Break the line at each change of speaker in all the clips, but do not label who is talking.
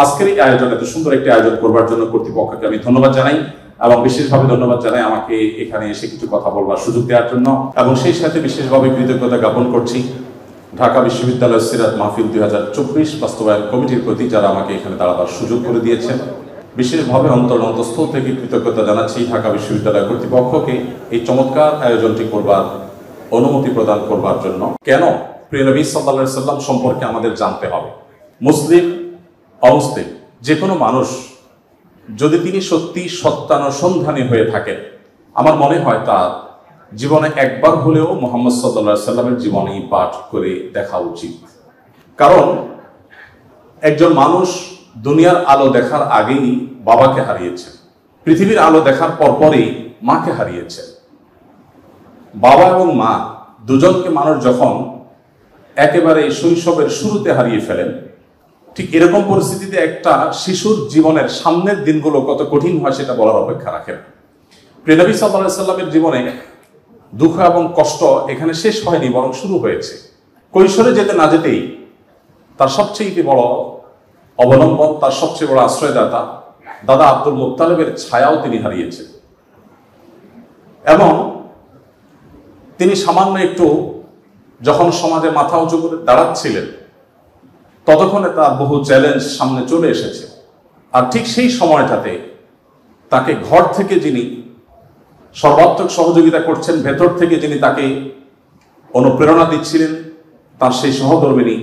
আজকের এই আয়োজন, এত সুন্দর একটি আয়োজন করবার জন্য কর্তৃপক্ষকে আমি ধন্যবাদ জানাই এবং বিশেষভাবে ধন্যবাদ জানাই আমাকে এখানে এসে কিছু কথা বলবার সুযোগ দেওয়ার জন্য। এবং সেই সাথে বিশেষভাবে কৃতজ্ঞতা জ্ঞাপন করছি ঢাকা বিশ্ববিদ্যালয় সিরাত মাহফিল 2024 বাস্তবায়ন কমিটির প্রতি, যারা আমাকে এখানে দাঁড়াবার সুযোগ করে দিয়েছেন। বিশেষভাবে অন্তঃস্থল থেকে কৃতজ্ঞতা জানাচ্ছি ঢাকা বিশ্ববিদ্যালয় কর্তৃপক্ষকে এই চমৎকার আয়োজনটি করবার অনুমতি প্রদান করবার জন্য। কেন প্রিয় নবী সাল্লাল্লাহু আলাইহি সাল্লাম সম্পর্কে আমাদের জানতে হবে। মুসলিম অমুসলিম যে কোনো মানুষ যদি তিনি সত্যি সত্যানুসন্ধানী হয়ে থাকেন, আমার মনে হয় তার জীবনে একবার হলেও মুহাম্মদ সাল্লাল্লাহু আলাইহি সাল্লামের জীবনী পাঠ করে দেখা উচিত। কারণ একজন মানুষ দুনিয়ার আলো দেখার আগেই বাবাকে হারিয়েছে, পৃথিবীর আলো দেখার পরপরই মাকে হারিয়েছে। বাবা এবং মা দুজনকে মানুষ যখন একেবারে শৈশবের শুরুতে হারিয়ে ফেলেন, ঠিক এরকম পরিস্থিতিতে একটা শিশুর জীবনের সামনের দিনগুলো কত কঠিন হয় সেটা বলার অপেক্ষা রাখে না। প্রিয় নবী সাল্লাল্লাহু আলাইহি সাল্লামের জীবনে দুঃখ এবং কষ্ট এখানে শেষ হয়নি, বরং শুরু হয়েছে। কৈশোরে যেতে না যেতেই তার সবচেয়ে বড় অবলম্বন, তার সবচেয়ে বড় আশ্রয়দাতা দাদা আব্দুল মুত্তালিবের ছায়াও তিনি হারিয়েছেন। এবং তিনি সামান্য একটু যখন সমাজে মাথা উঁচু করে দাঁড়াচ্ছিলেন, ততক্ষণে তার বহু চ্যালেঞ্জ সামনে চলে এসেছে। আর ঠিক সেই সময়টাতে তাকে ঘর থেকে যিনি সর্বাত্মক সহযোগিতা করছেন, ভেতর থেকে যিনি তাকে অনুপ্রেরণা দিচ্ছিলেন, তার সেই সহধর্মিণী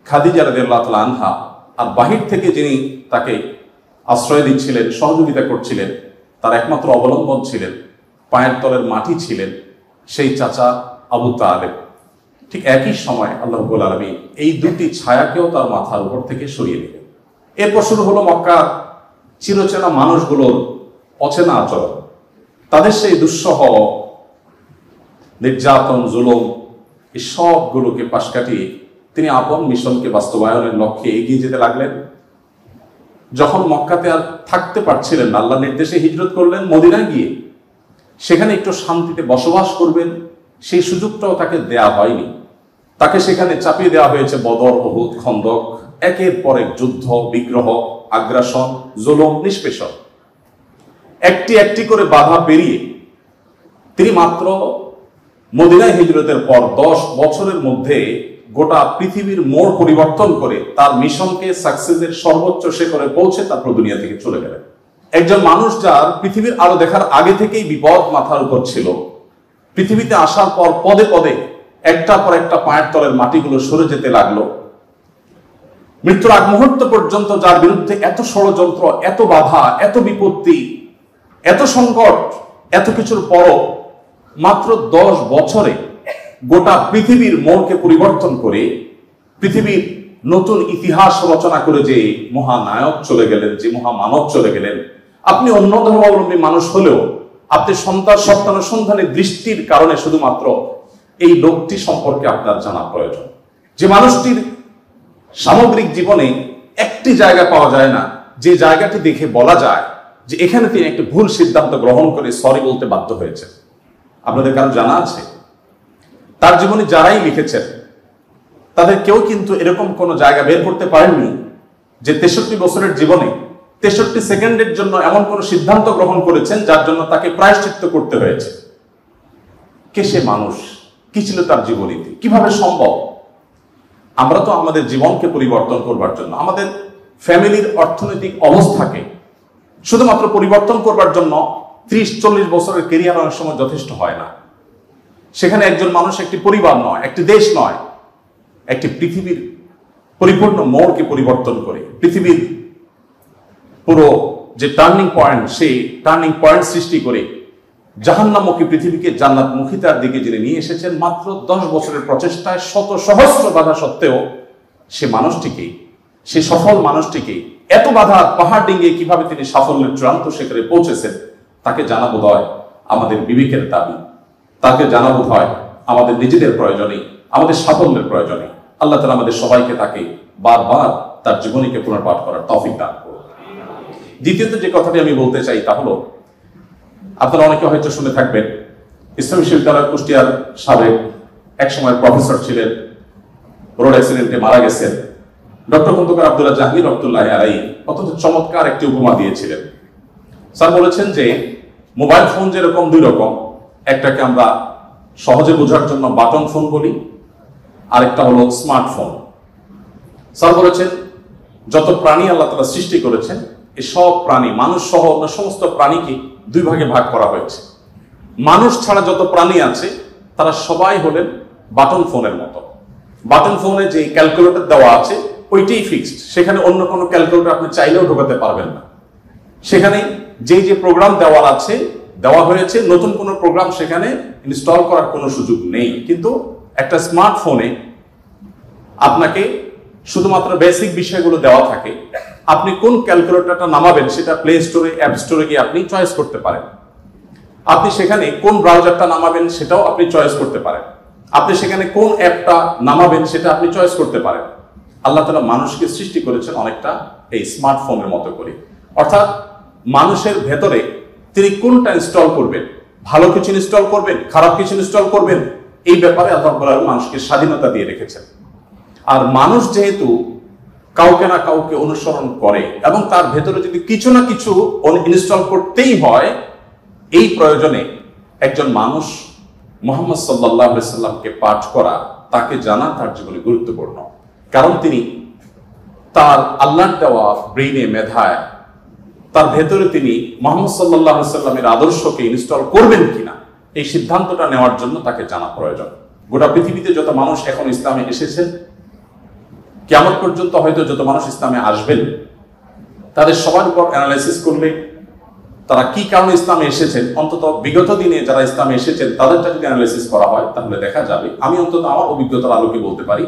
খাদিজা রাদিয়াল্লাহু তাআলা আনহা, আর বাহির থেকে যিনি তাকে আশ্রয় দিচ্ছিলেন, সহযোগিতা করছিলেন, তার একমাত্র অবলম্বন ছিলেন, পায়ের তলের মাটি ছিলেন সেই চাচা আবু তালেব। ঠিক একই সময় আল্লাহ রাব্বুল আলামিন এই দুটি ছায়াকেও তার মাথার উপর থেকে সরিয়ে দিলেন। এরপর শুরু হলো মক্কার চিরচেনা মানুষগুলোর অচেনা আচরণ, তাদের সেই দুঃসহ নির্যাতন, জুলুম, এই সবগুলোকে পাশ কাটিয়ে তিনি আপন মিশনকে বাস্তবায়নের লক্ষ্যে এগিয়ে যেতে লাগলেন। যখন মক্কাতে আর থাকতে পারছিলেন না, আল্লাহর নির্দেশে হিজরত করলেন মদিনায় গিয়ে। সেখানে একটু শান্তিতে বসবাস করবেন সেই সুযোগটাও তাকে দেয়া হয়নি। তাকে সেখানে চাপিয়ে দেওয়া হয়েছে বদর, উহুদ, খন্দক, একের পর এক যুদ্ধ, বিগ্রহ, আগ্রাসন, জুলুম, নিষ্পেষণ। একটি একটি করে বাধা পেরিয়ে তিনি মাত্র মদিনায় হিজরতের পর 10 বছরের মধ্যে গোটা পৃথিবীর মোড় পরিবর্তন করে তার মিশনকে সাকসেসের সর্বোচ্চ শিখরে পৌঁছে তারপর দুনিয়া থেকে চলে গেলেন। একজন মানুষ যার পৃথিবীর আলো দেখার আগে থেকেই বিপদ মাথার উপর ছিল, পৃথিবীতে আসার পর পদে পদে একটা পর একটা পায়ের তলের মাটিগুলো সরে যেতে লাগলো। মৃত্যুর আগ মুহূর্ত পর্যন্ত যার বিরুদ্ধে এত ষড়যন্ত্র, এত বাধা, এত বিপত্তি, এত সংকট, এত কিছুর পরও মাত্র 10 বছরে গোটা পৃথিবীর মোড়কে পরিবর্তন করে পৃথিবীর নতুন ইতিহাস রচনা করে যে মহানায়ক চলে গেলেন, যে মহামানব চলে গেলেন, আপনি অন্য ধর্মাবলম্বী মানুষ হলেও আপনি সত্যানুসন্ধানী দৃষ্টির কারণে শুধুমাত্র এই লোকটি সম্পর্কে আপনার জানা প্রয়োজন। যে মানুষটির সামগ্রিক জীবনে একটি জায়গা পাওয়া যায় না যে জায়গাটি দেখে বলা যায় যে এখানে তিনি একটি ভুল সিদ্ধান্ত গ্রহণ করে সরি বলতে বাধ্য হয়েছে। আপনাদের কারো জানা আছে? তার জীবনে যারাই লিখেছেন তাদের কেউ কিন্তু এরকম কোনো জায়গা বের করতে পারেননি যে 63 বছরের জীবনে 63 সেকেন্ডের জন্য এমন কোন সিদ্ধান্ত গ্রহণ করেছেন যার জন্য তাকে প্রায়শ্চিত্ত করতে হয়েছে। কে সে মানুষ? কি ছিল তার জীবনীতি? কিভাবে সম্ভব? আমরা তো আমাদের জীবনকে পরিবর্তন করবার জন্য, আমাদের ফ্যামিলির অর্থনৈতিক অবস্থাকে শুধুমাত্র পরিবর্তন করবার জন্য 30-40 বছরের কেরিয়ার অনেক সময় যথেষ্ট হয় না। সেখানে একজন মানুষ একটি পরিবার নয়, একটি দেশ নয়, একটি পৃথিবীর পরিপূর্ণ মোড়কে পরিবর্তন করে পৃথিবীর পুরো যে টার্নিং পয়েন্ট, সেই টার্নিং পয়েন্ট সৃষ্টি করে জাহান্নামমুখী পৃথিবীকে জান্নাতমুখিতার দিকে যিনি নিয়ে এসেছেন মাত্র 10 বছরের প্রচেষ্টায়, শত সহস্র বাধা সত্ত্বেও সে মানুষটিকে, সে সফল মানুষটিকে এত বাধা পাহাড় ডিঙ্গিয়ে কিভাবে তিনি সাফল্যের চূড়ান্ত শিখরে পৌঁছেছেন তাকে জানা বোধ হয় আমাদের বিবেকের দাবি। তাকে জানা বোধ হয় আমাদের নিজেদের প্রয়োজনে, আমাদের সাফল্যের প্রয়োজনে। আল্লাহ তাআলা আমাদের সবাইকে তাকে বারবার তার জীবনীকে পুনর্পাঠ করার তৌফিক দান করুন। দ্বিতীয়ত যে কথাটি আমি বলতে চাই তা হলো, আপনারা অনেকে হয়তো শুনে থাকবেন, ইসলামী বিশ্ববিদ্যালয় কুষ্টিয়ার সাবেক এক সময় প্রফেসর ছিলেন, রোড অ্যাক্সিডেন্টে মারা গেছেন। ডক্টর খন্দকার আব্দুল্লাহ জাহাঙ্গীর রহমতুল্লাহি আলাইহি অত্যন্ত চমৎকার একটি উপমা দিয়েছিলেন। স্যার বলেছেন যে মোবাইল ফোন যেরকম দুই রকম, একটাকে আমরা সহজে বোঝার জন্য বাটন ফোন বলি, আরেকটা হলো স্মার্টফোন। স্যার বলেছেন যত প্রাণী আল্লাহ তাআলা সৃষ্টি করেছেন, এই সব প্রাণী, মানুষ সহ অন্য সমস্ত প্রাণীকে দুই ভাগে ভাগ করা হয়েছে। মানুষ ছাড়া যত প্রাণী আছে তারা সবাই হলেন বাটন ফোনের মতো। বাটন ফোনে যে ক্যালকুলেটর দেওয়া আছে ওইটাই ফিক্সড, সেখানে অন্য কোনো ক্যালকুলেটর আপনি চাইলেও ঢোকাতে পারবেন না। সেখানে যে যে প্রোগ্রাম দেওয়া হয়েছে, নতুন কোনো প্রোগ্রাম সেখানে ইনস্টল করার কোনো সুযোগ নেই। কিন্তু একটা স্মার্টফোনে আপনাকে শুধুমাত্র বেসিক বিষয়গুলো দেওয়া থাকে। আপনি কোন ক্যালকুলেটরটা নামাবেন সেটা প্লে স্টোরে, অ্যাপ স্টোরে গিয়ে আপনি চয়েস করতে পারেন। আপনি সেখানে কোন ব্রাউজারটা নামাবেন সেটাও আপনি চয়েস করতে পারেন। আপনি সেখানে কোন অ্যাপটা নামাবেন সেটা আপনি চয়েস করতে পারেন। আল্লাহ তাআলা মানুষকে সৃষ্টি করেছেন অনেকটা এই স্মার্টফোনের মতো করে। অর্থাৎ মানুষের ভেতরে তিনি কোনটা ইনস্টল করবেন, ভালো কিছু ইনস্টল করবেন, খারাপ কিছু ইনস্টল করবেন, এই ব্যাপারে আল্লাহ তাআলা মানুষকে স্বাধীনতা দিয়ে রেখেছেন। আর মানুষ যেহেতু কাউকে না কাউকে অনুসরণ করে এবং তার ভেতরে যদি কিছু না কিছু ইনস্টল করতেই হয়, এই প্রয়োজনে একজন মানুষ মুহাম্মদ সাল্লাল্লাহু আলাইহি সাল্লামকে পাঠ করা, তাকে জানা তার জীবনে গুরুত্বপূর্ণ। কারণ তিনি তার আল্লাহর দেওয়া ব্রেইনে, মেধায়, তার ভেতরে তিনি মুহাম্মদ সাল্লাল্লাহু আলাইহি সাল্লামের আদর্শকে ইনস্টল করবেন কিনা এই সিদ্ধান্তটা নেওয়ার জন্য তাকে জানা প্রয়োজন। গোটা পৃথিবীতে যত মানুষ এখন ইসলামে এসেছেন, কিয়ামত পর্যন্ত হয়তো যত মানুষ ইসলামে আসবেন, তাদের সবার উপর অ্যানালাইসিস করলে তারা কি কারণে ইসলামে এসেছেন, অন্তত বিগত দিনে যারা ইসলামে এসেছেন তাদেরটা যদি অ্যানালাইসিস করা হয় তাহলে দেখা যাবে, আমি অন্তত আমার অভিজ্ঞতার আলোকে বলতে পারি,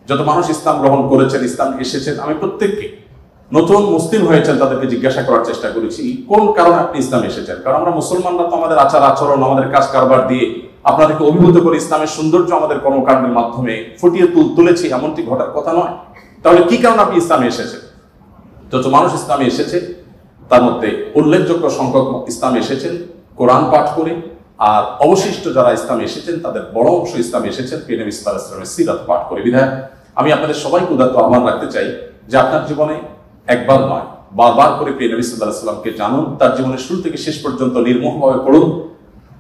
যত মানুষ ইসলাম গ্রহণ করেছেন, ইসলাম এসেছেন, আমি প্রত্যেককে নতুন মুসলিম হয়েছেন তাদেরকে জিজ্ঞাসা করার চেষ্টা করেছি কোন কারণে আপনি ইসলামে এসেছেন। কারণ আমরা মুসলমানরা তো আমাদের আচার আচরণ, আমাদের কাজ কারবার দিয়ে আপনাদেরকে অভিভূত করে ইসলামের সৌন্দর্য আমাদের কর্মকাণ্ডের মাধ্যমে ফুটিয়ে তুলেছি, এমনটি ঘটার কথা নয়। তাহলে কি কারণে আপনি ইসলামে এসেছেন? যত মানুষ ইসলামে এসেছে তার মধ্যে উল্লেখযোগ্য সংখ্যক ইসলামে এসেছেন কোরআন পাঠ করে, আর অবশিষ্ট যারা ইসলামে এসেছেন তাদের বড় অংশ ইসলামে এসেছেন প্রিয় নবী সাল্লাল্লাহু আলাইহি ওয়াসাল্লামের সিরাত পাঠ করে। বিধায় আমি আপনাদের সবাইকে উদাত্ত আহ্বান রাখতে চাই যে আপনার জীবনে একবার নয়, বারবার করে প্রিয় নবী সাল্লাল্লাহু আলাইহি ওয়াসাল্লামকে জানুন, তার জীবনের শুরু থেকে শেষ পর্যন্ত নির্মোহভাবে পড়ুন।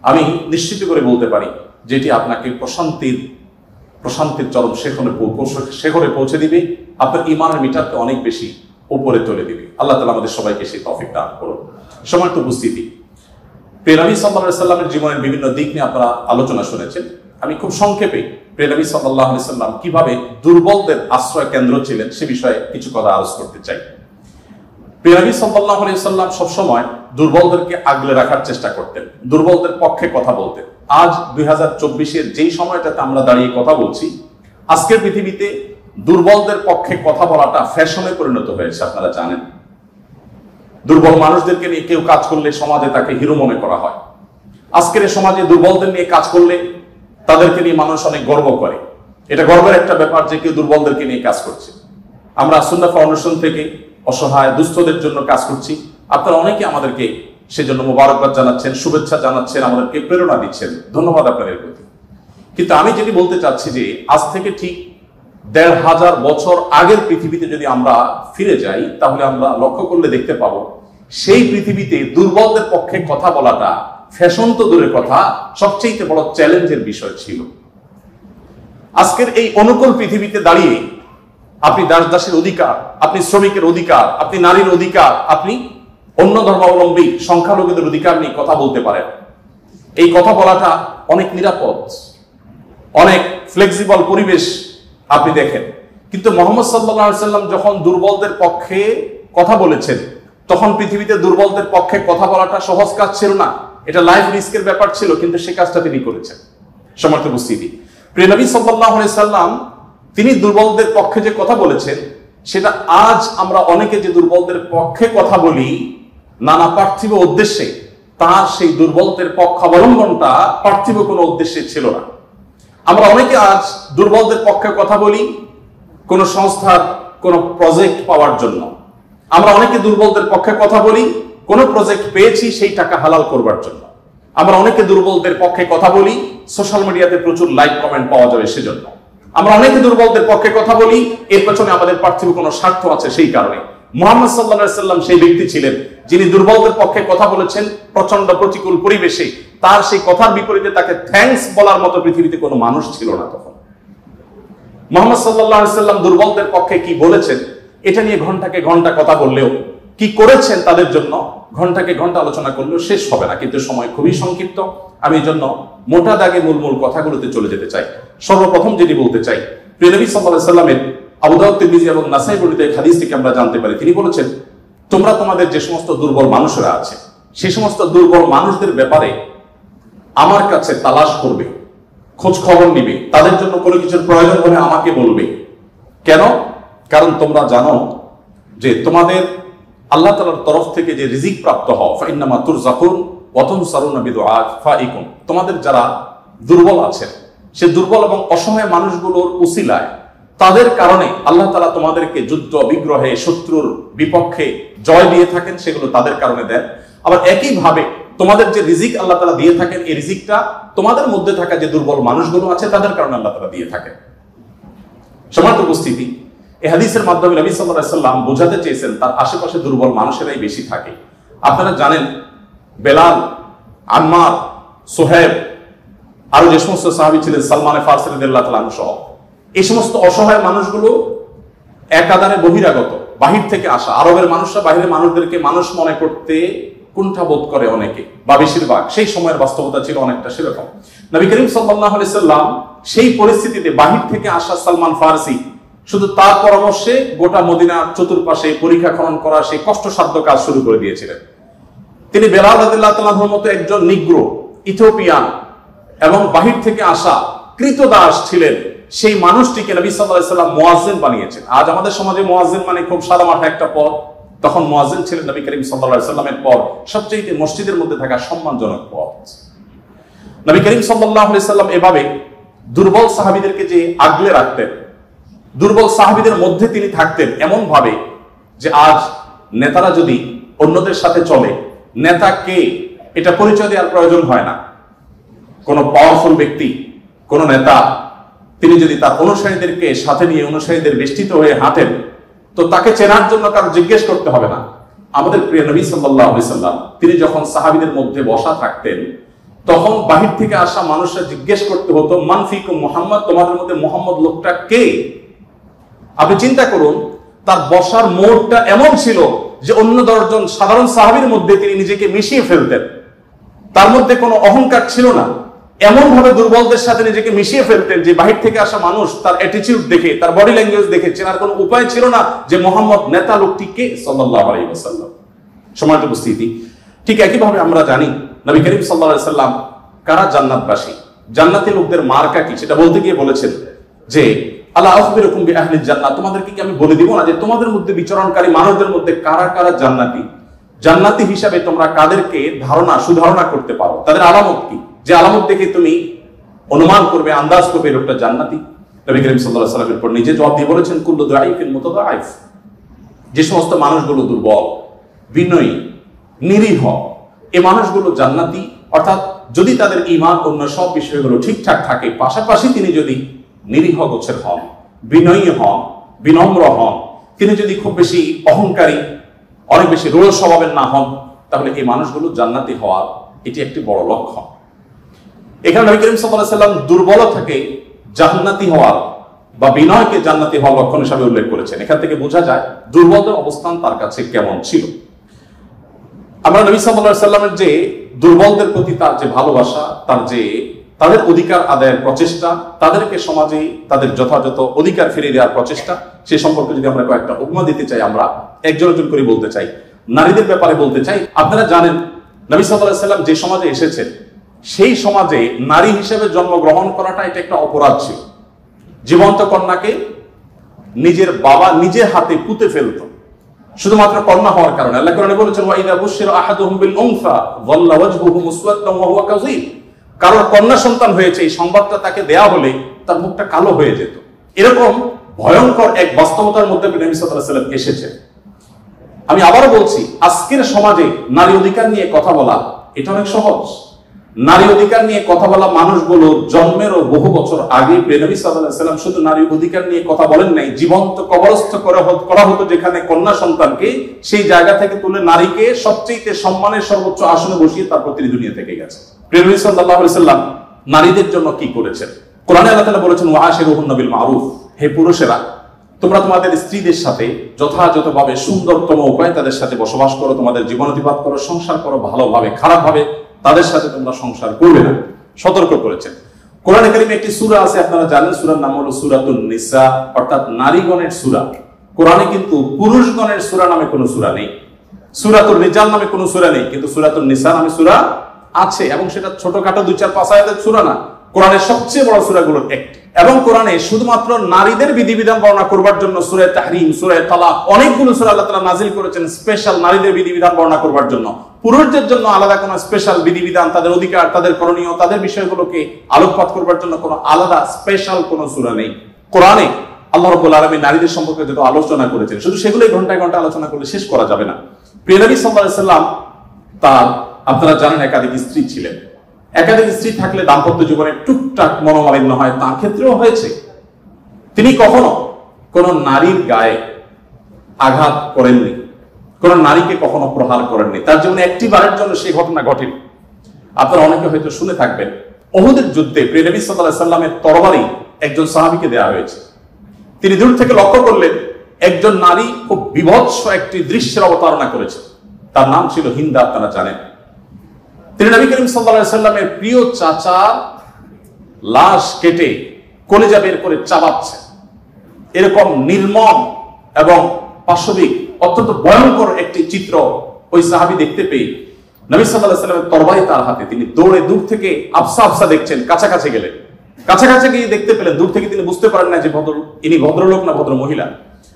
আমি নিশ্চিত করে বলতে পারি যেটি আপনাকে প্রশান্তির চরম শেখরে পৌঁছে দিবে, আপনার ঈমানের মিটারকে অনেক বেশি উপরে তুলে দিবে। আল্লাহ তাআলা আমাদের সবাইকে সেই তৌফিক দান করুন। সম্মানিত উপস্থিতি, প্রিয় নবী সাল্লাল্লাহু আলাইহি সাল্লামের জীবনের বিভিন্ন দিক নিয়ে আপনারা আলোচনা শুনেছেন। আমি খুব সংক্ষেপে প্রিয় নবী সাল্লাল্লাহু আলাইহি সাল্লাম কিভাবে দুর্বলদের আশ্রয় কেন্দ্র ছিলেন সে বিষয়ে কিছু কথা আলোচনা করতে চাই। প্রিয় নবী সাল্লাল্লাহু আলাইহি সাল্লাম সবসময় দুর্বলদেরকে আগলে রাখার চেষ্টা করতেন, দুর্বলদের পক্ষে কথা বলতেন। আজ 2024-এর যেই সময়টাতে আমরা দাঁড়িয়ে কথা বলছি, আজকের পৃথিবীতে দুর্বলদের পক্ষে কথা বলাটা ফ্যাশনে পরিণত হয়েছে। আপনারা জানেন, দুর্বল মানুষদেরকে নিয়ে কেউ কাজ করলে সমাজে তাকে হিরো মনে করা হয়। আজকের এই সমাজে দুর্বলদের নিয়ে কাজ করলে তাদেরকে নিয়ে মানুষ অনেক গর্ব করে। এটা গর্বের একটা ব্যাপার যে কেউ দুর্বলদেরকে নিয়ে কাজ করছে। আমরা সুন্নাহ ফাউন্ডেশন থেকে অসহায় দুস্থদের জন্য কাজ করছি। আপনারা অনেকে আমাদেরকে সেজন্য মোবারকবাদ জানাচ্ছেন, শুভেচ্ছা জানাচ্ছেন, আমাদেরকে প্রেরণা দিচ্ছেন, ধন্যবাদ আপনাদের প্রতি। কিন্তু আমি যেটি বলতে চাচ্ছি যে আজ থেকে ঠিক ১৫০০ বছর আগের পৃথিবীতে যদি আমরা ফিরে যাই তাহলে আমরা লক্ষ্য করলে দেখতে পাবো সেই পৃথিবীতে দুর্বলদের পক্ষে কথা বলাটা ফ্যাশন তো দূরের কথা, সবচেয়ে বড় চ্যালেঞ্জের বিষয় ছিল। আজকের এই অনুকূল পৃথিবীতে দাঁড়িয়ে আপনি দাস-দাসীর অধিকার, আপনি শ্রমিকের অধিকার, আপনি নারীর অধিকার, আপনি অন্য ধর্মাবলম্বী সংখ্যালঘুদের অধিকার নিয়ে কথা বলতে পারেন। এই কথা বলাটা অনেক নিরাপদ, অনেক ফ্লেক্সিবল পরিবেশ আপনি দেখেন। কিন্তু মুহাম্মদ সাল্লাল্লাহু আলাইহি সাল্লাম যখন দুর্বলদের পক্ষে কথা বলেছেন তখন পৃথিবীতে দুর্বলদের পক্ষে কথা বলাটা সহজ কাজ ছিল না, এটা লাইফ রিস্কের ব্যাপার ছিল, কিন্তু সেই কাজটা তিনি করেছেন। সম্মানিত উপস্থিতি, প্রিয় নবী সাল্লাল্লাহু আলাইহি সাল্লাম তিনি দুর্বলদের পক্ষে যে কথা বলেছেন সেটা আজ আমরা অনেকে যে দুর্বলদের পক্ষে কথা বলি নানা পার্থিব উদ্দেশ্যে, তার সেই দুর্বলদের পক্ষাবলম্বনটা পার্থিব কোনো উদ্দেশ্যে ছিল না। আমরা অনেকে আজ দুর্বলদের পক্ষে কথা বলি কোন সংস্থার কোন প্রজেক্ট পাওয়ার জন্য। আমরা অনেকে দুর্বলদের পক্ষে কথা বলি কোন প্রজেক্ট পেয়েছি সেই টাকা হালাল করবার জন্য। আমরা অনেকে দুর্বলদের পক্ষে কথা বলি সোশ্যাল মিডিয়াতে প্রচুর লাইক কমেন্ট পাওয়া যাবে সেজন্য। আমরা অনেকে দুর্বলদের পক্ষে কথা বলি, এর পেছনে আমাদের পার্থিব কোনো স্বার্থ আছে সেই কারণে। মুহাম্মদ সাল্লাল্লাহু আলাইহি সাল্লাম সেই ব্যক্তি ছিলেন যিনি দুর্বলদের পক্ষে কথা বলেছেন প্রচন্ড প্রতিকূল পরিবেশে। তার সেই কথার বিপরীতে তাকে থ্যাঙ্কস বলার মতো পৃথিবীতে কোনো মানুষ ছিল না তখন। মুহাম্মদ সাল্লাল্লাহু আলাইহি সাল্লাম দুর্বলদের পক্ষে কি বলেছেন এটা নিয়ে ঘন্টাকে ঘন্টা কথা বললেও, কি করেছেন তাদের জন্য ঘন্টাকে ঘন্টা আলোচনা করলেও শেষ হবে না। কিন্তু সময় খুবই সংক্ষিপ্ত, আমি এই জন্য মোটা দাগে মূল কথাগুলোতে চলে যেতে চাই। সর্বপ্রথম যেটি বলতে চাই, প্রিয় নবী সাল্লাল্লাহু আলাইহি সাল্লামের আবু দাউদ, তিরমিজি এবং নাসাই বর্ণিত এক হাদিস থেকে আমরা জানতে পারি, তিনি বলেছেন, তোমরা তোমাদের যে সমস্ত দুর্বল মানুষরা আছে সেই সমস্ত দুর্বল মানুষদের ব্যাপারে আমার কাছে তালাশ করবে, খোঁজ খবর নিবে, তাদের জন্য কোনো কিছুর প্রয়োজন হলে আমাকে বলবে। কেন? কারণ তোমরা জানো যে তোমাদের আল্লাহ তাআলার তরফ থেকে যে রিজিক প্রাপ্ত হও, ফাইন্নামা তুরজাকুন ওয়া তুনসারুনা বিদুআফাইকুম, তোমাদের যারা দুর্বল আছে সে দুর্বল এবং অসহায় মানুষগুলোর উসিলায়, তাদের কারণে আল্লাহ তাআলা তোমাদেরকে যুদ্ধ বিগ্রহে শত্রুর বিপক্ষে জয় দিয়ে থাকেন, সেগুলো তাদের কারণে দেন। আবার একইভাবে তোমাদের যে রিজিক আল্লাহ তাআলা দিয়ে থাকেন, এই রিজিকটা তোমাদের মধ্যে থাকা যে দুর্বল মানুষগুলো আছে তাদের কারণে আল্লাহ তাআলা দিয়ে থাকেন। সম্মানিত উপস্থিতি, এই হাদিসের মাধ্যমে নবী সাল্লাল্লাহু আলাইহি সাল্লাম বোঝাতে চেয়েছেন তার আশেপাশে দুর্বল মানুষেরাই বেশি থাকে। আপনারা জানেন বেলাল, আম্মার, সোহেব, আরো যে সমস্ত সাহাবী ছিলেন, সালমান ফারসি রাদিয়াল্লাহু তাআলা আনহু সহ, এই সমস্ত অসহায় মানুষগুলো একাধারে বহিরাগত, বাহির থেকে আসা। আরবের মানুষরা বাহিরের মানুষদেরকে মানুষ মনে করতে কুণ্ঠাবোধ করে অনেকে, বা বেশিরভাগ। সেই সময়ের বাস্তবতা ছিল অনেকটা সেরকম। নবী করিম সাল্লাল্লাহু আলাইহি সাল্লাম সেই পরিস্থিতিতে বাহির থেকে আসা সালমান ফারসি শুধু তার পরামর্শে গোটা মদিনার চতুর্পাশে পরীক্ষা খনন করা সেই কষ্টসাধ্য কাজ শুরু করে দিয়েছিলেন। তিনি বেলাল রাদিয়াল্লাহু তাআলার মতো একজন নিগ্রো, ইথিওপিয়ান এবং বাহির থেকে আসা কৃতদাস ছিলেন, সেই মানুষটিকে নবী সাল্লাল্লাহু আলাইহি সাল্লাম মুয়াজ্জিন বানিয়েছেন। আজ আমাদের সমাজে মুয়াজ্জিন মানে খুব সাদামাটা একটা পদ, তখন মুয়াজ্জিন ছিলেন নবী করিম সাল্লাল্লাহু আলাইহি সাল্লামের পর সবচেয়ে মসজিদের মধ্যে থাকা সম্মানজনক পদ। নবী করিম সাল্লাল্লাহু আলাইহি সাল্লাম এভাবে দুর্বল সাহাবীদেরকে যে আগলে রাখতেন, দুর্বল সাহাবীদের মধ্যে তিনি থাকতেন এমন ভাবে যে আজ নেতারা যদি অন্যদের সাথে চলে, নেতা কে এটা পরিচয় দেওয়ার প্রয়োজন হয় না। কোন পাওয়ারফুল ব্যক্তি, কোন নেতা, তিনি যদি তার অনুসারীদেরকে সাথে নিয়ে অনুসারীদের বেষ্টিত হয়ে হাঁটেন, তো তাকে চেনার জন্য কারো জিজ্ঞেস করতে হবে না। আমাদের প্রিয় নবী সাল্লাল্লাহু আলাইহি সাল্লাম তিনি যখন সাহাবীদের মধ্যে বসা থাকতেন, তখন বাহির থেকে আসা মানুষরা জিজ্ঞেস করতে হতো, মান ফিকুম মুহাম্মদ, তোমাদের মধ্যে মুহাম্মদ লোকটা কে? আপনি চিন্তা করুন, তার বসার মোড়টা এমন ছিল যে অন্য 10 জন সাধারণ সাহাবীর মধ্যে তিনি নিজেকে মিশিয়ে ফেলতেন। তার মধ্যে কোনো অহংকার ছিল না, এমন ভাবে দুর্বলদের সাথে নিজেকে মিশিয়ে ফেলতেন যে বাহির থেকে আসা মানুষ তার অ্যাটিটিউড দেখে, তার বডি ল্যাঙ্গুয়েজ দেখে চেনার কোনো উপায় ছিল না যে মুহাম্মদ নেতা লোকটি কে, সাল্লাল্লাহু আলাইহি ওয়াসাল্লাম। সম্মানিত উপস্থিতি, ঠিক একইভাবে আমরা জানি নবী করিম সাল্লাল্লাহু আলাইহি ওয়াসাল্লাম কারা জান্নাতবাসী, জান্নাতি লোকদের মার্কা কি সেটা বলতে গিয়ে বলেছেন যে আলা আখবিরুকুম বিআহলিল জান্নাহ, তোমাদেরকে কি আমি বলে দিব না যে তোমাদের মধ্যে বিচরণকারী মানুষদের মধ্যে কারা কারা জান্নাতি, জান্নাতি হিসাবে তোমরা কাদেরকে সুধারণা করতে পারো, তাদের আলামত কি, যে আলামত দেখে তুমি অনুমান করবে, আন্দাজ করবে লোকটা জান্নাতি। নবী করিম সাল্লাল্লাহু আলাইহি ওয়াসাল্লামের পর নিজে জবাব দিয়ে বলেছেন, কুল্লু দাঈফিন মুতাদাঈফ, যে সমস্ত মানুষগুলো দুর্বল, বিনয়ী, নিরীহ, এই মানুষগুলো জান্নাতি। অর্থাৎ যদি তাদের ঈমান অন্য সব বিষয়গুলো ঠিকঠাক থাকে, পাশাপাশি তিনি যদি নিরীহ গোছের হন, বিনয়ী হন, বিনম্র হন, তিনি যদি খুব বেশি অহংকারী, অনেক বেশি রূঢ় স্বভাবের না হন, তাহলে এই মানুষগুলো জান্নাতি হওয়ার এটি একটি বড় লক্ষণ। এখানে নবী করিম সাল্লাল্লাহু আলাইহি ওয়াসাল্লাম দুর্বলতাকে জান্নাতি হওয়ার বা বিনয়কে জান্নাতি হওয়ার লক্ষণ হিসেবে উল্লেখ করেছেন। এখান থেকে বোঝা যায় দুর্বলদের অবস্থান তার কাছে কেমন ছিল। আমরা নবী সাল্লাল্লাহু আলাইহি ওয়াসাল্লামের যে দুর্বলদের প্রতি তার যে ভালোবাসা, তাদের অধিকার আদায়ের প্রচেষ্টা, তাদেরকে সমাজে তাদের যথাযথ অধিকার ফিরিয়ে দেওয়ার প্রচেষ্টা, সে সম্পর্কে যদি আমরা কয়েকটা উপমা দিতে চাই, আমরা একজন করে বলতে চাই। নারীদের ব্যাপারে বলতে চাই, আপনারা জানেন নবী সাল্লাল্লাহু আলাইহি ওয়াসাল্লাম যে সমাজে এসেছেন সেই সমাজে নারী হিসেবে জন্মগ্রহণ করাটা এটা একটা অপরাধ ছিল। জীবন্ত কন্যাকে নিজের বাবা নিজের হাতে পুঁতে ফেলত শুধুমাত্র কন্যা হওয়ার কারণে। আল্লাহ কোরআনে বলেছেন, ওয়া ইযা বুশিরা আহাদুহুম বিল উনসা যাল্লা ওয়াজহুহু মুসওয়াদ্দান ওয়া হুয়া কাযীব, কারোর কন্যা সন্তান হয়েছে এই সংবাদটা তাকে দেয়া হলে তার মুখটা কালো হয়ে যেত। এরকম ভয়ঙ্কর এক বাস্তবতার মধ্যে নবী সাল্লাল্লাহু আলাইহি ওয়াসাল্লাম এসেছে। আমি আবারও বলছি, আজকের সমাজে নারী অধিকার নিয়ে কথা বলা এটা অনেক সহজ। নারী অধিকার নিয়ে কথা বলা মানুষগুলো জন্মেরও বহু বছর আগে নবী সাল্লাল্লাহু আলাইহি ওয়াসাল্লাম শুধু নারী অধিকার নিয়ে কথা বলেন নাই, জীবন্ত কবরস্থ করা হতো যেখানে কন্যা সন্তানকে, সেই জায়গা থেকে তুলে নারীকে সবচেয়ে সম্মানের সর্বোচ্চ আসনে বসিয়ে তারপর তিনি দুনিয়া থেকে গেছেন। নবী সাল্লাল্লাহু আলাইহি ওয়াসাল্লাম নারীদের জন্য কি করেছেন? কোরআনে আল্লাহ তাআলা বলেছেন ওয়াশিরুহুন্না বিল মারুফ, হে পুরুষেরা তোমরা তোমাদের স্ত্রীদের সাথে যথাযথভাবে সুন্দরতম উপায়ে তাদের সাথে বসবাস করো, তোমাদের জীবন অতিবাহিত করো, সংসার করো ভালোভাবে, খারাপভাবে তাদের সাথে তোমরা সংসার করবে না, সতর্ক করেছেন। কোরআনে কারিমে একটি সূরা আছে, আপনারা জানেন, সূরার নাম হলো সূরাতুন নিসা, অর্থাৎ নারীগণের সূরা। কোরআনে কিন্তু পুরুষগণের সূরা নামে কোনো সূরা নেই, সূরাতুর রিজাল নামে কোনো সূরা নেই, কিন্তু সূরাতুন নিসা নামে সূরা আছে, এবং সেটা ছোটখাটো 2-4-5 আয়াতের সূরা না, কোরআনের সবচেয়ে বড় সূরাগুলোর একটি। এবং কোরআনে শুধুমাত্র নারীদের বিধিবিধান বর্ণনা করবার জন্য সূরা তাহরিম, সূরা তালাক, অনেকগুলো সূরা আল্লাহ তাআলা নাযিল করেছেন স্পেশাল নারীদের বিধিবিধান বর্ণনা করবার জন্য। পুরুষদের জন্য আলাদা কোনো স্পেশাল বিধিবিধান, তাদের অধিকার, তাদের করণীয়, তাদের বিষয়গুলোকে আলোকপাত করবার জন্য কোনো আলাদা স্পেশাল কোনো সূরা নেই। কোরআনে আল্লাহ রাব্বুল আলামিন নারীদের সম্পর্কে যত আলোচনা করেছেন, শুধু সেগুলোই ঘন্টায় ঘন্টা আলোচনা করলে শেষ করা যাবে না। প্রিয় নবী সাল্লাল্লাহু আলাইহি ওয়াসাল্লাম তার, আপনারা জানেন, একাধিক স্ত্রী ছিলেন। একাধিক স্ত্রী থাকলে দাম্পত্য জীবনে টুকটাক মনোমালিন্য হয়, তার ক্ষেত্রেও হয়েছে। তিনি কখনো কোন নারীর গায়ে আঘাত করেননি, কোন নারীকে কখনো প্রহার করেননি, তার জীবনে একটি বারের জন্য সেই ঘটনা ঘটেনি। আপনারা অনেকে হয়তো শুনে থাকবেন, উহুদের যুদ্ধে প্রিয় নবী সাল্লাল্লাহু আলাইহি ওয়াসাল্লামের তরবারি একজন সাহাবীকে দেওয়া হয়েছে। তিনি দূর থেকে লক্ষ্য করলেন একজন নারী খুব বিভৎস একটি দৃশ্যের অবতারণা করেছে, তার নাম ছিল হিন্দা, আপনারা জানেন। তিনি নবী করিম সাল্লাল্লাহু আলাইহি ওয়াসাল্লামের প্রিয় চাচার লাশ কেটে কলিজা বের করে চাবাচ্ছে, এরকম নির্মম এবং পাশবিক অত্যন্ত ভয়ঙ্কর একটি চিত্র ওই সাহাবী দেখতে পেয়ে নবী সাল্লাল্লাহু আলাইহি ওয়াসাল্লামের তরবারি তার হাতে, তিনি দৌড়ে দূর থেকে আফসা আফসা দেখছেন, কাছাকাছি গেলেন, কাছাকাছি গিয়ে দেখতে পেলেন, দূর থেকে তিনি বুঝতে পারেন না যে ইনি ভদ্রলোক না ভদ্র মহিলা।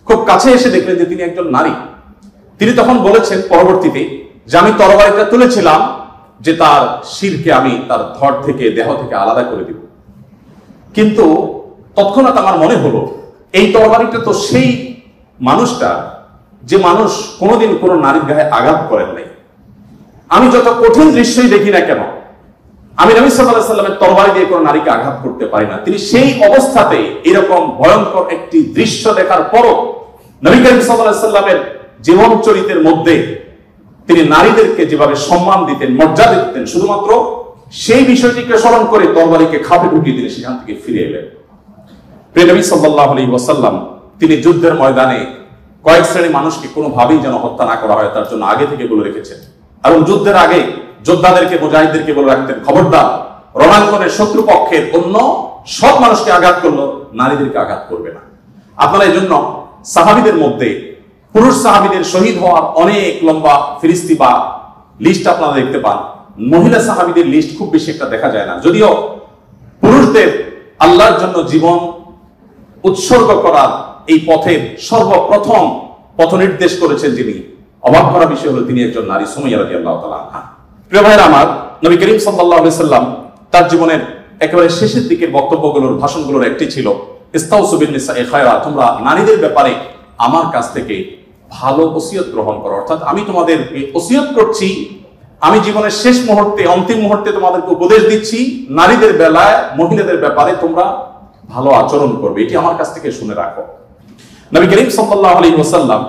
খুব কাছে এসে দেখলেন যে তিনি একজন নারী। তিনি তখন বলেছেন পরবর্তীতে যে আমি তরবারিটা তুলেছিলাম যে তার শিরকে আমি তার ধড় থেকে, দেহ থেকে আলাদা করে দিব, কিন্তু তৎক্ষণাৎ আমার মনে হলো এই তরবারিটা তো সেই মানুষটা যে মানুষ কোনোদিন কোনো নারীর গায়ে আঘাত করেন নাই। আমি যত কঠিন দৃশ্যই দেখি না কেন, আমি নবী সাল্লাল্লাহু আলাইহি ওয়াসাল্লামের তরবারি দিয়ে কোনো নারীকে আঘাত করতে পারি না। তিনি সেই অবস্থাতে এরকম ভয়ঙ্কর একটি দৃশ্য দেখার পরও নবী করিম সাল্লাল্লাহু আলাইহি ওয়াসাল্লামের জীবন চরিত্রের মধ্যে তিনি নারীদেরকে যেভাবে সম্মান দিতেন, মর্যাদা দিতেন, শুধুমাত্র সেই বিষয়টিকে স্মরণ করে তরবারিকে খাপে ঢুকিয়ে তিনি সেখান থেকে ফিরে এলেন। প্রিয় নবী সাল্লাল্লাহু আলাইহি ওয়াসাল্লাম তিনি যুদ্ধের ময়দানে কয়েক শ্রেণী মানুষকে কোনোভাবেই যেন হত্যা না করা হয় তার জন্য আগে থেকে বলে রেখেছেন, এবং যুদ্ধের আগে যোদ্ধাদেরকে, মুজাহিদদেরকে বলে রাখতেন, খবরদার রণাঙ্গনের শত্রুপক্ষের অন্য সব মানুষকে আঘাত করলো, নারীদেরকে আঘাত করবে না। আপনারা এই জন্য সাহাবীদের মধ্যে পুরুষ সাহাবীদের শহীদ হওয়ার অনেক লম্বা ফিরিস্তি বা লিস্ট আপনারা দেখতে পান, মহিলা সাহাবীদের লিস্ট খুব বেশি একটা দেখা যায় না। যদিও পুরুষদের আল্লাহর জন্য জীবন উৎসর্গ করার এই পথের সর্বপ্রথম পথ নির্দেশ করেছেন যিনি, অবাক করা বিষয় হলো তিনি একজন নারী, সুমাইয়া রাদিয়াল্লাহু তাআলা আনহা। প্রিয় ভাইরা আমার, নবী করিম সাল্লাল্লাহু আলাইহি সাল্লাম তার জীবনের একেবারে শেষের দিকের বক্তব্যগুলোর, ভাষণগুলোর একটি ছিল ইস্তাউসু বিন নিসাই খায়রা, তোমরা নারীদের ব্যাপারে আমার কাছ থেকে ভালো ওসিয়ত গ্রহণ করো, অর্থাৎ আমি তোমাদেরকে ওসিয়ত করছি, আমি জীবনের শেষ মুহূর্তে, অন্তিম মুহূর্তে তোমাদেরকে উপদেশ দিচ্ছি, নারীদের বেলায়, মহিলাদের ব্যাপারে তোমরা ভালো আচরণ করবে, এটি আমার কাছ থেকে শুনে রাখো। নবী করিম সাল্লাল্লাহু আলাইহি ওয়াসাল্লাম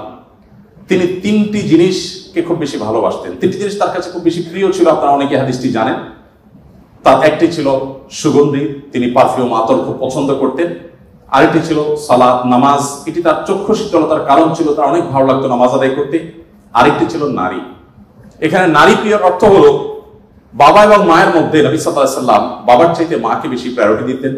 তিনি তিনটি জিনিসকে খুব বেশি ভালোবাসতেন, তিনটি জিনিস তার কাছে খুব বেশি প্রিয় ছিল, আপনারা অনেকে হাদিসটি জানেন। তার একটি ছিল সুগন্ধি, তিনি পারফিউম, আতর খুব পছন্দ করতেন। আরেকটি ছিল সালাত, নামাজ, এটি তার চক্ষু শীতলতার কারণ ছিল, তার অনেক ভালো লাগতো নামাজ আদায় করতে। আরেকটি ছিল নারী। এখানে নারী প্রিয়র অর্থ হলো বাবা এবং মায়ের মধ্যে নবী সাল্লাল্লাহু আলাইহি ওয়াসাল্লাম বাবার চাইতে মাকে বেশি প্রায়োরিটি দিতেন।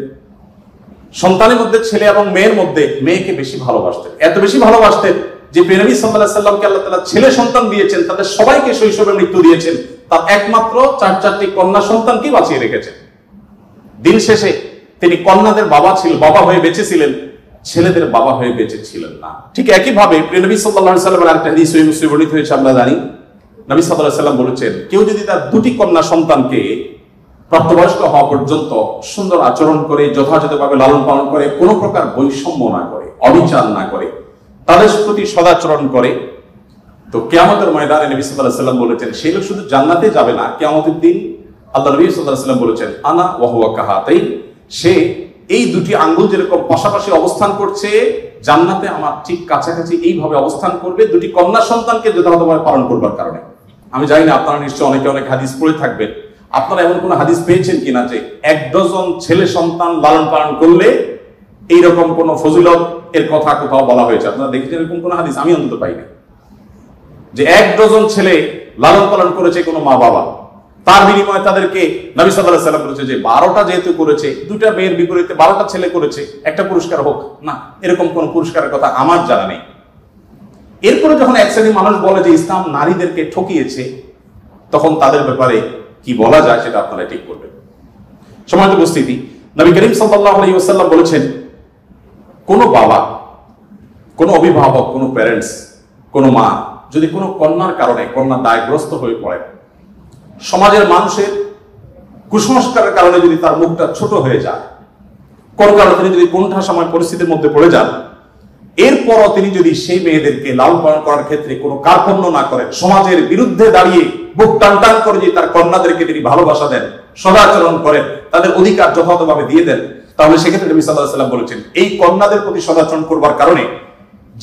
সন্তানের মধ্যে ছেলে এবং মেয়ের মধ্যে মেয়েকে বেশি ভালোবাসতেন, এত বেশি ভালোবাসতেন যে নবী সাল্লাল্লাহু আলাইহি ওয়াসাল্লামকে আল্লাহ তাআলা ছেলে সন্তান দিয়েছেন, তাদের সবাইকে শৈশবে মৃত্যু দিয়েছেন, তার একমাত্র 4টি কন্যা সন্তানকে বাঁচিয়ে রেখেছেন। দিন শেষে তিনি কন্যাদের বাবা হয়ে বেঁচে ছিলেন, ছেলেদের বাবা হয়ে বেঁচে ছিলেন না। ঠিক একই ভাবে নবী সাল্লাল্লাহু আলাইহি ওয়াসাল্লামের আরেকটা হাদিস সহিহ মুসলিমে বর্ণিত হয়েছে, আমরা জানি নবী সাল্লাল্লাহু আলাইহি ওয়াসাল্লাম বলেছেন, কেউ যদি তার 2টি কন্যা সন্তানকে প্রাপ্তবয়স্ক হওয়া পর্যন্ত সুন্দর আচরণ করে, যথাযথভাবে লালন পালন করে, কোনো প্রকার বৈষম্য না করে, অবিচার না করে, তাদের প্রতি সদাচরণ করে, তো কিয়ামতের ময়দানে নবী সাল্লাল্লাহু আলাইহি ওয়াসাল্লাম বলেছেন সেই লোক শুধু জান্নাতে যাবে না, কিয়ামতের দিন আল্লাহ নবী সাল্লাল্লাহু আলাইহি ওয়াসাল্লাম বলেছেন, আনা ওয়া হুয়া কাহাতাইন, সে এই দুটি আঙ্গুল যেরকম পাশাপাশি অবস্থান করছে জান্নাতে আমার ঠিক কাছাকাছি এইভাবে অবস্থান করবে দুটি কন্যা সন্তানকে যথাযথভাবে পালন করবার কারণে। আমি জানি না আপনারা নিশ্চয়ই অনেকে অনেক হাদিস পড়ে থাকবেন, আপনারা এমন কোন হাদিস পেয়েছেন কিনা যে 1 ডজন ছেলে সন্তান লালন পালন করলে এইরকম কোন ফজিলত এর কথা কোথাও বলা হয়েছে? আপনারা দেখেছেন এরকম কোন হাদিস? আমি অন্তত পাই না যে 1 ডজন ছেলে লালন পালন করেছে কোনো মা বাবা, তার বিনিময়ে তাদেরকে নবী সাল্লাল্লাহু আলাইহি ওয়াসাল্লাম বলেছে যে 12টা যেহেতু করেছে, 2টা মেয়ের বিপরীতে 12টা ছেলে করেছে, একটা পুরস্কার হোক না, এরকম কোন পুরস্কারের কথা আমার জানা নেই। এরপরে যখন এক শ্রেণীর মানুষ বলে যে ইসলাম নারীদেরকে ঠকিয়েছে, তখন তাদের ব্যাপারে কি বলা যায় সেটা আপনারা ঠিক করবেন। সম্মানিত উপস্থিতি, নবী করিম সাল্লাল্লাহু আলাইহি ওয়াসাল্লাম বলেছেন, কোন বাবা, কোন অভিভাবক, কোন প্যারেন্টস, কোন মা যদি কোনো কন্যার কারণে কন্যা দায়গ্রস্ত হয়ে পড়ে, সমাজের মানুষের কুসংস্কারের কারণে যদি তার মুখটা ছোট হয়ে যায়, কোন কারণে তিনি যদি কোণঠাসাময় পরিস্থিতির মধ্যে পড়ে যান, এরপরও তিনি যদি সেই মেয়েদেরকে লালন পালন করার ক্ষেত্রে কোনো কার্পণ্য না করেন, সমাজের বিরুদ্ধে দাঁড়িয়ে বুক টান টান করে যে তার কন্যাদেরকে তিনি ভালোবাসা দেন, সদাচরণ করেন, তাদের অধিকার যথাযথভাবে দিয়ে দেন, তাহলে সেক্ষেত্রে নবী সাল্লাল্লাহু আলাইহি ওয়াসাল্লাম বলেছেন এই কন্যাদের প্রতি সদাচরণ করবার কারণে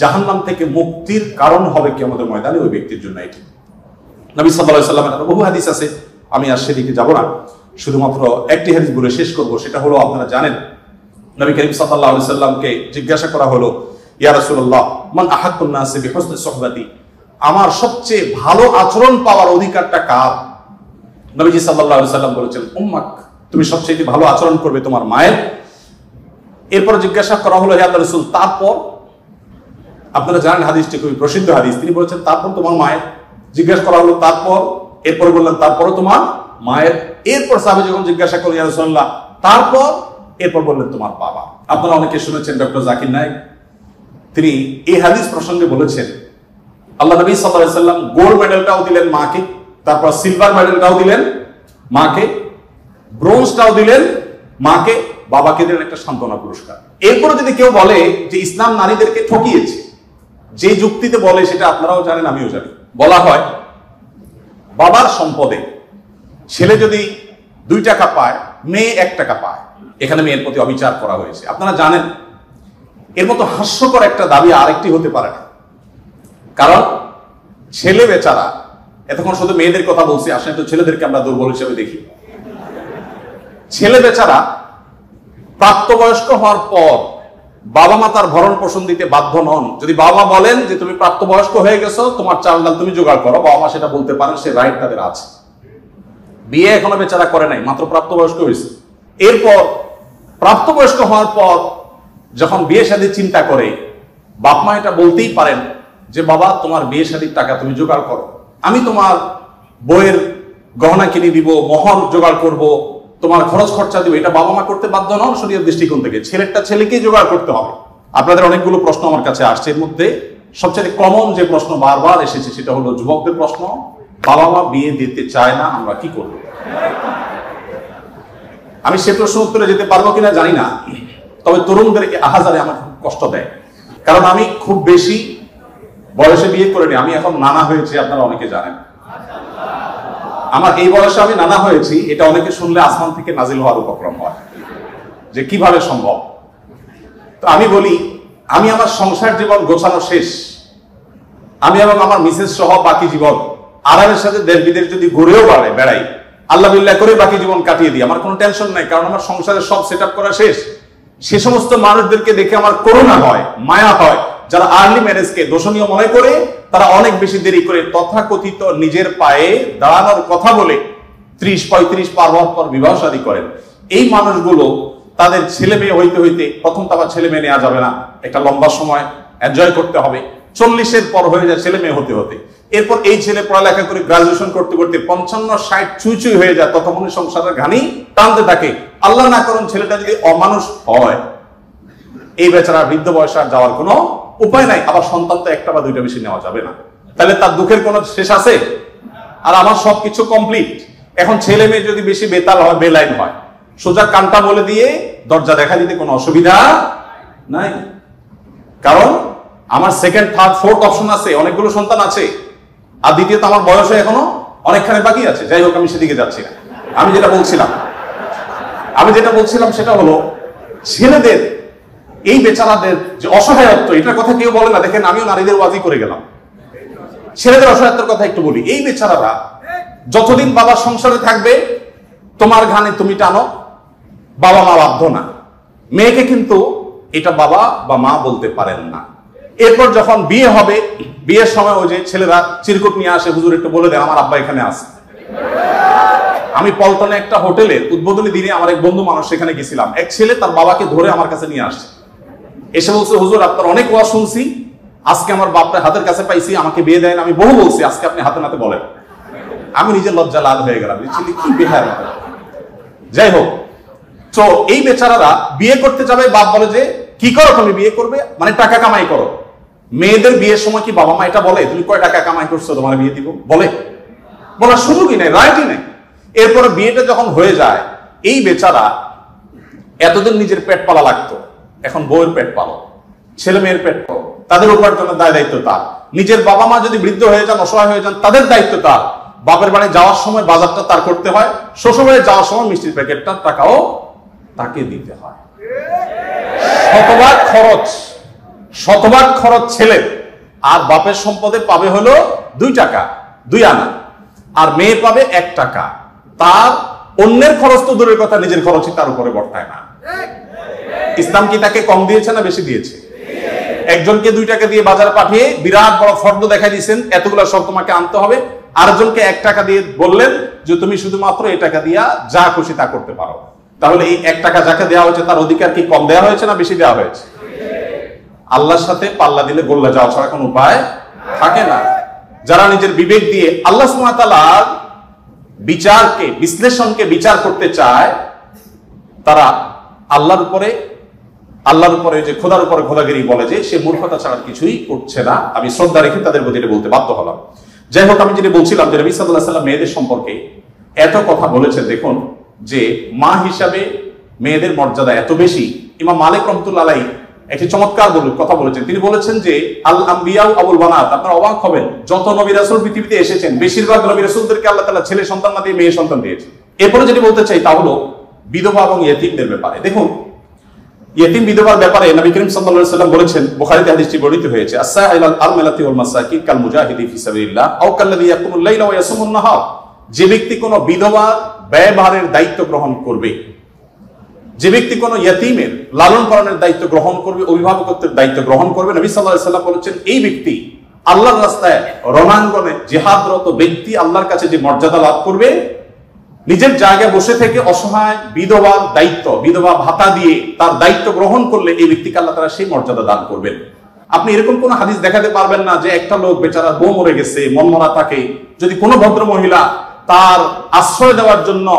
জাহান্নাম থেকে মুক্তির কারণ হবে কিয়ামতের ময়দানে ওই ব্যক্তির জন্য। এটি নবী সাল্লাল্লাহু আলাইহি ওয়াসাল্লামের বহু হাদিস আছে, আমি আর সেদিকে যাব না, শুধুমাত্র একটি হাদিস বলে শেষ করব। সেটা হলো, আপনারা জানেন নবী করিম সাল্লাল্লাহু আলাইহি ওয়াসাল্লামকে জিজ্ঞাসা করা হলো, ইয়া রাসূলুল্লাহ মান আহাক্কুন নাসি বিহুসনি সুহবাতি, আমার সবচেয়ে ভালো আচরণ পাওয়ার অধিকারটা কার? নবীজি সাল্লাল্লাহু আলাইহি ওয়াসাল্লাম বলেছেন, উম্মাক, তুমি সবচেয়ে ভালো আচরণ করবে তোমার মায়ের। এরপর জিজ্ঞাসা করা হলো, হে আল্লাহর রাসূল তারপর? আপনারা জানেন হাদিসটি খুবই প্রসিদ্ধ হাদিস, তিনি বলেছেন তারপর তোমার মায়ের। জিজ্ঞাসা করা হলো তারপর, এরপর বললেন তারপরও তোমার মায়ের। এরপর সাহাবী যখন জিজ্ঞাসা করলেন ইয়া রাসূলুল্লাহ তারপর, এরপর বললেন তোমার বাবা। আপনারা অনেকে শুনেছেন ডক্টর জাকির নায়েক, তিনি এই হাদিস প্রসঙ্গে বলেছেন আল্লাহ নবী সাল্লাল্লাহু আলাইহি ওয়াসাল্লাম গোল্ড মেডেলটাও দিলেন মাকে, তারপর সিলভার মেডেলটাও দিলেন মাকে, ব্রোঞ্জটাও দিলেন মাকে, বাবাকে দিলেন একটা সান্ত্বনা পুরস্কার। এরপরে যদি কেউ বলে যে ইসলাম নারীদেরকে ঠকিয়েছে, যে যুক্তিতে বলে সেটা আপনারাও জানেন আমিও জানি, বলা হয় বাবার সম্পদে ছেলে যদি 2 টাকা পায়, মেয়ে 1 টাকা পায়, এখানে মেয়ের প্রতি অবিচার করা হয়েছে। আপনারা জানেন এর মতো হাস্যকর একটা দাবি আরেকটি হতে পারে না, কারণ ছেলে বেচারা, এতক্ষণ শুধু মেয়েদের কথা বলছি, আসলে তো ছেলেদেরকে আমরা দুর্বল হিসেবে দেখি। ছেলে বেচারা প্রাপ্তবয়স্ক হওয়ার পর বাবা মা তার ভরণ পোষণ দিতে বাধ্য নন। যদি বাবা বলেন যে তুমি প্রাপ্তবয়স্ক হয়ে গেছো, তোমার চাল ডাল তুমি জোগাড় করো, বাবা মা সেটা বলতে পারেন, সে রাইট তাদের আছে। বিয়ে এখনো বেচারা করে নাই, মাত্র প্রাপ্তবয়স্ক হয়েছে। এরপর প্রাপ্তবয়স্ক হওয়ার পর যখন বিয়ে শাদীর চিন্তা করে, বাপ মা এটা বলতেই পারেন যে বাবা তোমার বিয়ে শাদীর টাকা তুমি জোগাড় করো, আমি তোমার বইয়ের গহনা কিনে দিব, মোহর জোগাড় করব, তোমার খরচ খরচা দিব। এটা বাবা মা করতে বাধ্য নন শরীয়তের দৃষ্টিকোণ থেকে, ছেলেটা ছেলেকেই জোগাড় করতে হবে। আপনাদের অনেকগুলো প্রশ্ন আমার কাছে আসছে, এর মধ্যে সবচেয়ে কমন যে প্রশ্ন বারবার এসেছে সেটা হলো যুবকদের প্রশ্ন, বাবা মা বিয়ে দিতে চায় না, আমরা কি করব? আমি সে প্রশ্ন উত্তরে যেতে পারবো কিনা জানি না, তবে তরুণদেরকে আহাজারে আমার খুব কষ্ট দেয়, কারণ আমি খুব বেশি বয়সে বিয়ে করিনি, আমি এখন নানা হয়েছি, আপনারা অনেকে জানেন। আমার এই বয়সে আমি নানা হয়েছি, এটা অনেকে শুনলে আসমান থেকে নাজিল হওয়ার উপক্রম হয় যে কিভাবে সম্ভব। তো আমি বলি, আমি আমার সংসার জীবন গোছানো শেষ, আমি এবং আমার মিসেস সহ বাকি জীবন আরামের সাথে দেশ বিদেশ যদি ঘুরেও বেড়াই, আল্লাহ বিল্লাহ করে বাকি জীবন কাটিয়ে দিই, আমার কোনো টেনশন নাই, কারণ আমার সংসারের সব সেট আপ করা শেষ। সে সমস্ত মানুষদেরকে দেখে আমার করুণা হয়, মায়া হয়, যারা আর্লি ম্যারেজকে দোষণীয় মনে করে, তারা অনেক বেশি দেরি করে তথাকথিত নিজের পায়ে দাঁড়ানোর কথা বলে 30-35 পার হওয়ার পর বিবাহ শাদী করেন। এই মানুষগুলো তাদের ছেলে মেয়ে হইতে হইতে, প্রথম তো আবার ছেলে মেয়ে নেওয়া যাবে না, একটা লম্বা সময় এনজয় করতে হবে, 40-এর পর হয়ে যায় ছেলে মেয়ে হতে হতে। এরপর এই ছেলে পড়ালেখা করে গ্রাজুয়েশন করতে করতে 55-60 চুই হয়ে যায়, ততক্ষণ সংসারের ঘানি টানতে থাকে। আল্লাহ না করুন ছেলেটা যদি অমানুষ হয়, এই বেচারা বৃদ্ধ বয়সে আর যাওয়ার কোনো উপায় নাই। আবার সন্তান তো 1টা বা 2টা বেশি নেওয়া যাবে না, তাহলে তার দুঃখের কোনো শেষ আছে? আর আমার সবকিছু কমপ্লিট। এখন ছেলে মেয়ে যদি বেশি বেতাল হয়, বেলাইন হয়, সোজা কানটা বলে দিয়ে দরজা দেখা দিতে কোনো অসুবিধা নাই, কারণ আমার 2nd, 3rd, 4th অপশন আছে, অনেকগুলো সন্তান আছে। আর দ্বিতীয়ত আমার বয়সে এখনো অনেকখানি বাকি আছে। যাই হোক, আমি সেদিকে যাচ্ছি না। আমি যেটা বলছিলাম সেটা হলো ছেলেদের এই বেচারাদের যে অসহায়ত্ব, এটার কথা কেউ বলে না। দেখেন, আমিও নারীদের ওয়াজি করে গেলাম। ছেলেদের অসহায়ত্বের কথা একটু বলি। এই বেচারারা যতদিন বাবা সংসারে থাকবে, তোমার ঘানে তুমি টানো, বাবা মা বাধ্য না। মেয়েকে কিন্তু এটা বাবা বা মা বলতে পারেন না। এরপর যখন বিয়ে হবে, বিয়ের সময় ওই যে ছেলেরা চিরকুট নিয়ে আসে, হুজুর একটু বলে দেয় আমার আব্বা এখানে আছে। আমি পল্টনে একটা হোটেলের উদ্বোধনী দিনে আমার এক বন্ধু মানুষ সেখানে গেছিলাম। এক ছেলে তার বাবাকে ধরে আমার কাছে নিয়ে আসছে, এসে বলছে হুজুর আপনার অনেক ওয়াজ শুনছি, আজকে আমার বাপটা হাতের কাছে পাইছি, আমাকে বিয়ে দেন। আমি বহু বলছি, আজকে আপনি হাতে নাতে বলেন। আমি নিজের লজ্জা লাল হয়ে গেলাম, ছেলে কি বেহার। যাই হোক, তো এই বেচারারা বিয়ে করতে যাবে, বাপ বলে যে কি করো তুমি, বিয়ে করবে মানে টাকা কামাই করো। মেয়েদের বিয়ের সময় কি বাবা মা এটা বলে তুমি কয় টাকা কামাই করছো তোমার বিয়ে দিব? বলার সুযোগই নেই, রাইটই নেই। এরপরে বিয়েটা যখন হয়ে যায়, এই বেচারা এতদিন নিজের পেট পালা লাগতো, এখন বউয়ের পেট পালো, ছেলে মেয়ের পেট পালো, তাদের উপার্জনের দায় দায়িত্ব তার। নিজের বাবা মা যদি বৃদ্ধ হয়ে যান, অসহায় হয়ে যান, তাদের দায়িত্ব তার। বাপের বাড়ি যাওয়ার সময় বাজারটা তার করতে হয়, শ্বশুর বাড়ি যাওয়ার সময় মিষ্টির প্যাকেটটার টাকাও তাকে দিতে হয়। শতভাগ খরচ ছেলের, আর বাপের সম্পদে পাবে হলো 2 টাকা 2 আনা, আর মেয়ে পাবে 1 টাকা। তার অন্যের খরচ তো দূরের কথা, নিজের খরচই তার উপরে বর্তায় না। ইসলাম কি তাকে কম দিয়েছে না বেশি দিয়েছে? একজনকে 2 টাকা দিয়ে বাজারে পাঠিয়ে বিরাট বড় ফর্দ দেখাই দিয়েছেন, এতগুলো সব তোমাকে আনতে হবে। আরেকজনকে 1 টাকা দিয়ে বললেন যে তুমি শুধুমাত্র এই টাকা দিয়া যা খুশি তা করতে পারো। তাহলে এই 1 টাকা যাকে দেওয়া হয়েছে তার অধিকার কি কম দেওয়া হয়েছে না বেশি দেওয়া হয়েছে? আল্লাহর সাথে পাল্লা দিলে গোল্লা যাওয়া ছাড়া কোনো উপায় থাকে না। যারা নিজের বিবেক দিয়ে আল্লাহ সুবহানাহু ওয়া তাআলার বিচারকে, বিশ্লেষণকে বিচার করতে চায়, তারা আল্লাহর উপরে যে খোদার উপরে খোদাগিরি বলে যে সে মূর্খতা ছাড়া কিছুই করছে না। আমি শ্রদ্ধা রেখে তাদের প্রতি বলতে বাধ্য হলাম। যাই হোক, আমি যেটা বলছিলাম যে নবী সাল্লাল্লাহু আলাইহি ওয়াসাল্লাম মেয়েদের সম্পর্কে এত কথা বলেছেন। দেখুন যে মা হিসাবে মেয়েদের মর্যাদা এত বেশি। ইমাম মালিক রাহমাতুল্লাহ আলাইহি একটি চমৎকার কথা বলেছেন। তিনি বলেছেন যে আল আম্বিয়া আবুল বানাত, আপনারা অবাক হবেন, যত নবী রাসূল পৃথিবীতে এসেছেন বেশিরভাগ নবী রাসূলদেরকে আল্লাহ তাআলা ছেলে সন্তান না দিয়ে মেয়ে সন্তান দিয়েছেন। এরপরে যেটি বলতে চাই তা হলো বিধবা এবং ইয়েতিমদের ব্যাপারে। দেখুন, ইয়েতিম বিধবার ব্যাপারে নবী করিম সাল্লাল্লাহু আলাইহি ওয়াসাল্লাম বলেছেন, বুখারীতে হাদিসটি বর্ণিত হয়েছে, আস-সাইলাল আরমালাতি ওয়াল মাসাকিন কাল মুজাহিদি ফি সাবিলিল্লাহ আও কাল্লাযী ইয়াকুমুল লাইলা ওয়া ইয়াসুমুন নাহার। যে ব্যক্তি কোনো বিধবার ব্যয়ভারের দায়িত্ব গ্রহণ করবে, যে ব্যক্তি কোনো ইয়েতিমের লালন পালনের দায়িত্ব গ্রহণ করবে, অভিভাবকত্বের দায়িত্ব গ্রহণ করবে, নবী সাল্লাল্লাহু আলাইহি ওয়াসাল্লাম বলেছেন এই ব্যক্তি আল্লাহর রাস্তায় রণাঙ্গনে জিহাদরত ব্যক্তি আল্লাহর কাছে যে মর্যাদা লাভ করবে, নিজের জায়গায় বসে থেকে অসহায় বিধবার দায়িত্ব, বিধবা ভাতা দিয়ে তার দায়িত্ব গ্রহণ করলে এই ব্যক্তিকে আল্লাহ তাআলা সেই মর্যাদা দান করবেন। আপনি এরকম কোন হাদিস দেখাতে পারবেন না যে একটা লোক বেচারা বউ মরে গেছে, মনমরা থাকে, যদি কোনো ভদ্র মহিলা তার আশ্রয় দেওয়ার জন্য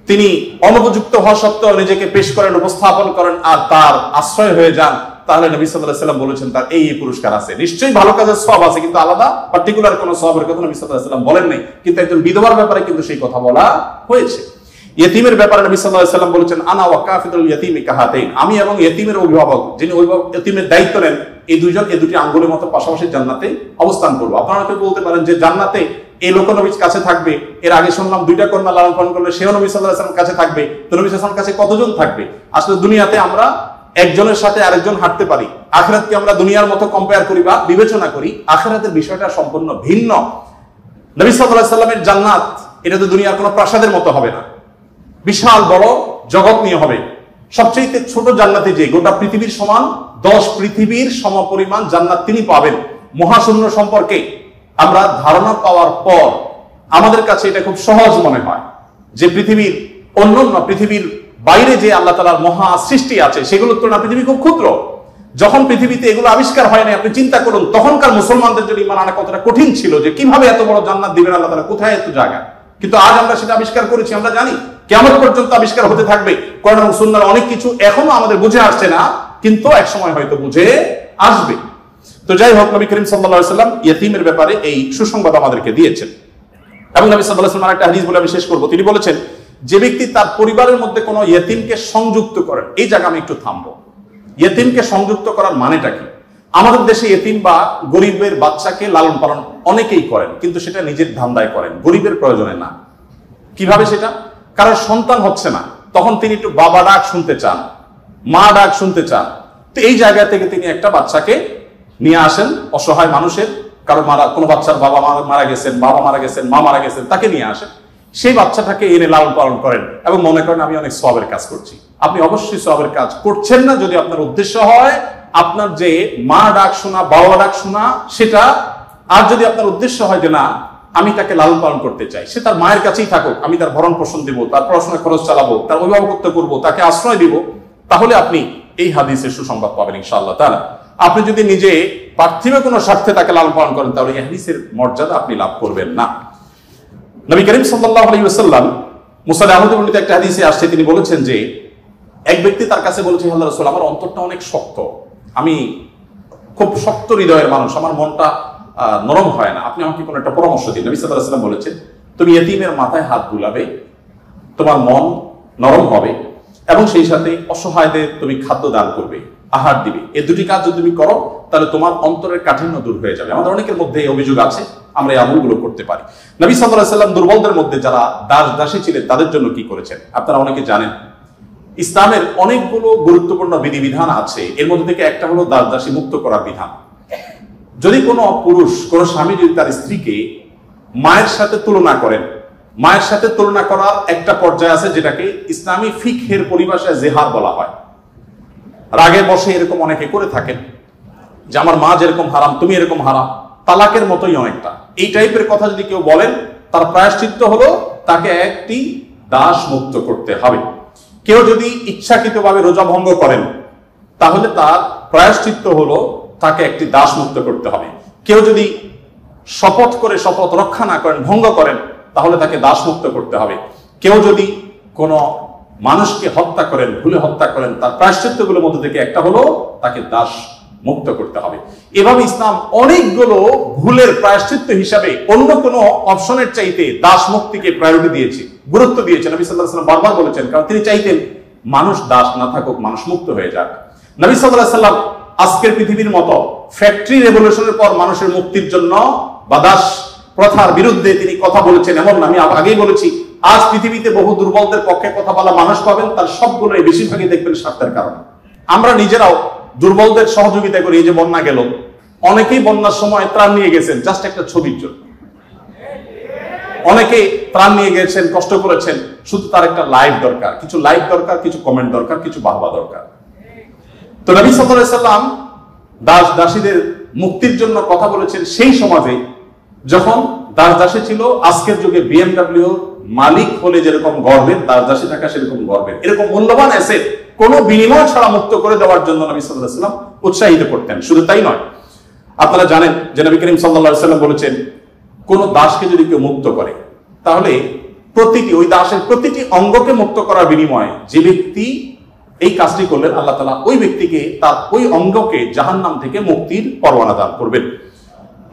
তিনি অনুপযুক্ত হওয়া সত্ত্বেও নিজেকে পেশ করেন, উপস্থাপন করেন আর তার আশ্রয় হয়ে যান, তাহলে নবী সাল্লাল্লাহু আলাইহি ওয়াসাল্লাম বলেছেন তার এই পুরস্কার আছে। নিশ্চয়ই ভালো কাজের সওয়াব আছে, কিন্তু আলাদা পার্টিকুলার কোনো সওয়াবের কথা নবী সাল্লাল্লাহু আলাইহি ওয়াসাল্লাম বলেন নাই। কিন্তু একজন বিধবার ব্যাপারে কিন্তু সেই কথা বলা হয়েছে। ইয়েতিমের ব্যাপারে নবী সাল্লাল্লাহু আলাইহি ওয়াসাল্লাম বলেছেন, আনা ওয়া কাফিলুল ইয়াতীমি কাহাতাইন, আমি এবং ইয়েতিমের অভিভাবক, যিনি ইয়েতিমের দায়িত্ব নেন, এই দুটি আঙ্গুলের মতো পাশাপাশি জান্নাতে অবস্থান করব। আপনারা কেউ বলতে পারেন যে জান্নাতে এই লোক নবীর কাছে থাকবে, এর আগে শুনলাম 2টা কন্যা লালন পালন করলে সেও নবী সাল্লাল্লাহু আলাইহি ওয়াসাল্লাম কাছে থাকবে, তো নবী সাল্লাল্লাহু আলাইহি ওয়াসাল্লাম কাছে কতজন থাকবে? আসলে দুনিয়াতে আমরা একজনের সাথে আরেকজন হাঁটতে পারি, আখিরাতকে আমরা দুনিয়ার মতো কম্পেয়ার করি বা বিবেচনা করি, আখিরাতের বিষয়টা সম্পূর্ণ ভিন্ন। নবী সাল্লাল্লাহু আলাইহি ওয়াসাল্লামের জান্নাত এটা তো দুনিয়ার কোনো প্রাসাদের মতো হবে না, বিশাল বড় জগৎ নিয়ে হবে। সবচেয়ে ছোট জান্নাতে যে গোটা পৃথিবীর সমান 10 পৃথিবীর সমপরিমাণ জান্নাত তিনি পাবেন। মহাশূন্য সম্পর্কে আমরা ধারণা পাওয়ার পর আমাদের কাছে এটা খুব সহজ মনে হয় যে পৃথিবীর অন্যান্য পৃথিবীর বাইরে যে আল্লাহ তাআলার মহা সৃষ্টি আছে সেগুলোর তুলনায় পৃথিবী খুব ক্ষুদ্র। যখন পৃথিবীতে এগুলো আবিষ্কার হয় না, আপনি চিন্তা করুন তখনকার মুসলমানদের জন্য ঈমান আনা কতটা কঠিন ছিল, যে কিভাবে এত বড় জান্নাত দিবেন আল্লাহ তাআলা, কোথায় এত জায়গা। কিন্তু আজ আমরা সেটা আবিষ্কার করেছি, আমরা জানি কিয়ামত পর্যন্ত আবিষ্কার হতে থাকবে। কোরআন এবং সুন্নাহর অনেক কিছু এখনো আমাদের বুঝে আসছে না, কিন্তু এক সময় হয়তো বুঝে আসবে। তো যাই হোক, নবী করিম সাল্লাল্লাহু আলাইহি ওয়াসাল্লাম ইয়েতিমের ব্যাপারে এই সুসংবাদ আমাদেরকে দিয়েছেন। এবং নবী সাল্লাল্লাহু আলাইহি ওয়াসাল্লাম আরেকটা হাদিস বলে আমি শেষ করব। তিনি বলেছেন, যে ব্যক্তি তার পরিবারের মধ্যে কোনো ইয়েতিমকে সংযুক্ত করেন, এই জায়গা আমি একটু থামবো। ইয়েতিমকে সংযুক্ত করার মানেটা কি? আমাদের দেশে ইয়েতিম বা গরিবের বাচ্চাকে লালন পালন অনেকেই করেন, কিন্তু সেটা নিজের ধান্দায় করেন, গরিবের প্রয়োজনে না। কিভাবে সেটা? কারণ সন্তান হচ্ছে না, তখন তিনি একটু বাবা ডাক শুনতে চান, মা ডাক শুনতে চান। তো এই জায়গা থেকে তিনি একটা বাচ্চাকে নিয়ে আসেন, অসহায় মানুষের, কারো কোনো বাচ্চার বাবা মারা গেছেন, বাবা মারা গেছেন, মা মারা গেছেন, তাকে নিয়ে আসেন। সেই বাচ্চাটাকে এনে লালন পালন করেন এবং মনে করেন আমি অনেক সওয়াবের কাজ করছি। আপনি অবশ্যই সওয়াবের কাজ করছেন না যদি আপনার উদ্দেশ্য হয় আপনার যে মা ডাক শোনা, বাবা ডাক শোনা সেটা, আর যদি আপনার উদ্দেশ্য হয় যে না আমি তাকে লালন পালন করতে চাই, সে তার মায়ের কাছেই থাকুক, আমি তার ভরণ পোষণ দিব, তার পড়াশোনার খরচ চালাবো, তার অভিভাবকত্ব করবো, তাকে আশ্রয় দিব, তাহলে আপনি এই হাদিসের সুসংবাদ পাবেন ইনশাআল্লাহ তাআলা। আপনি যদি নিজে পার্থিব কোনো স্বার্থে তাকে লালন পালন করেন তাহলে এই হাদিসের মর্যাদা আপনি লাভ করবেন না। নবী করিম সাল্লাল্লাহু আলাইহি ওয়াসাল্লাম মুসনাদ আহমদে বর্ণিত একটা হাদিসে আসছে, তিনি বলেছেন যে এক ব্যক্তি তার কাছে বলেছে, আল্লাহর রাসূল আমার অন্তরটা অনেক শক্ত, আমি খুব শক্ত হৃদয়ের মানুষ, আমার মনটা নরম হয় না, আপনি আমাকে কোনো একটা পরামর্শ দিন। নবী সাল্লাল্লাহু আলাইহি ওয়াসাল্লাম বলেছেন তুমি ইতিমের মাথায় হাত বুলাবে, তোমার মন নরম হবে এবং সেই সাথে অসহায়দের তুমি খাদ্য দান করবে, আহার দিবে। এই দুটি কাজ যদি তুমি করো তাহলে তোমার অন্তরের কাঠিন্য দূর হয়ে যাবে। আমাদের অনেকের মধ্যে এই অভিযোগ আছে, আমরা এই আমলগুলো করতে পারি। নবী সাল্লাল্লাহু আলাইহি ওয়াসাল্লাম দুর্বলদের মধ্যে যারা দাস দাসী ছিলেন তাদের জন্য কি করেছেন আপনারা অনেকে জানেন। ইসলামের অনেকগুলো গুরুত্বপূর্ণ বিধিবিধান আছে, এর মধ্যে থেকে একটা হলো দাস দাসী মুক্ত করার বিধান। যদি কোনো পুরুষ, কোনো স্বামী যদি তার স্ত্রীকে মায়ের সাথে তুলনা করেন, মায়ের সাথে তুলনা করার একটা পর্যায়ে আছে যেটাকে ইসলামী ফিকহের পরিভাষায় জেহার বলা হয়। রাগে বসে এরকম অনেকে করে থাকেন যে আমার মা যেরকম হারাম তুমি এরকম হারাম, তালাকের মতোই অনেকটা এই টাইপের কথা যদি কেউ বলেন তার প্রায়শ্চিত্ত হলো তাকে একটি দাস মুক্ত করতে হবে। কেউ যদি ইচ্ছাকৃতভাবে রোজা ভঙ্গ করেন তাহলে তার প্রায়শ্চিত্ত হলো তাকে একটি দাস মুক্ত করতে হবে। কেউ যদি শপথ করে শপথ রক্ষা না করেন, ভঙ্গ করেন, তাহলে তাকে দাস মুক্ত করতে হবে। কেউ যদি কোনো মানুষকে হত্যা করেন, ভুলে হত্যা করেন, তার প্রায়শ্চিত্তগুলোর মধ্যে থেকে একটা হলো তাকে দাস মুক্ত করতে হবে। এভাবে ইসলাম অনেকগুলো ভুলের প্রায়শ্চিত্ত হিসাবে অন্য কোনো অপশনের চাইতে দাস মুক্তিকে প্রায়োরিটি দিয়েছে, গুরুত্ব দিয়েছেন। নবী সাল্লাল্লাহু আলাইহি ওয়াসাল্লাম বারবার বলেছেন, কারণ তিনি চাইতেন মানুষ দাস না থাকুক, মানুষ মুক্ত হয়ে যাক। নবী সাল্লাল্লাহু আলাইহি ওয়াসাল্লাম আজকের পৃথিবীর মতো ফ্যাক্টরি রেভলিউশনের পর মানুষের মুক্তির জন্য বা দাস প্রথার বিরুদ্ধে তিনি কথা বলেছেন এমন না। আমি আগেই বলেছি আজ পৃথিবীতে বহু দুর্বলদের পক্ষে কথা বলা মানুষ পাবেন, তার সবগুলোই বেশিরভাগই দেখবেন স্বার্থের কারণে। আমরা নিজেরাও দুর্বলদের সহযোগিতা করি। এই যে বন্যা গেল, অনেকেই বন্যার সময় ত্রাণ নিয়ে গেছেন জাস্ট একটা ছবির জন্য, অনেকে ত্রাণ নিয়ে গেছেন, কষ্ট করেছেন, শুধু তার একটা লাইক দরকার, কিছু লাইক দরকার, কিছু কমেন্ট দরকার, কিছু বাহবা দরকার। তো নবী সাল্লাল্লাহু আলাইহি ওয়াসাল্লাম দাস দাসীদের মুক্তির জন্য কথা বলেছেন সেই সমাজে যখন দাস দাসী ছিল আজকের যুগে বিএমডব্লিউ মালিক হলে যেরকম গর্বের, দাস দাসী থাকা সেরকম গর্বের। এরকম মূল্যবান অ্যাসেট কোনো বিনিময় ছাড়া মুক্ত করে দেওয়ার জন্য নবী সাল্লাল্লাহু আলাইহি ওয়াসাল্লাম উৎসাহিত করতেন। শুধু তাই নয়, আপনারা জানেন যে নবী করিম সাল্লাল্লাহু আলাইহি ওয়াসাল্লাম বলেছেন কোন দাসকে যদি কেউ মুক্ত করে তাহলে ওই দাসের প্রতিটি অঙ্গকে মুক্ত করার বিনিময়ে যে ব্যক্তি এই কাজটি করলেন আল্লাহ তাআলা ওই ব্যক্তিকে তার ওই অঙ্গকে জাহান্নাম থেকে মুক্তির পরোয়ানা দান করবেন।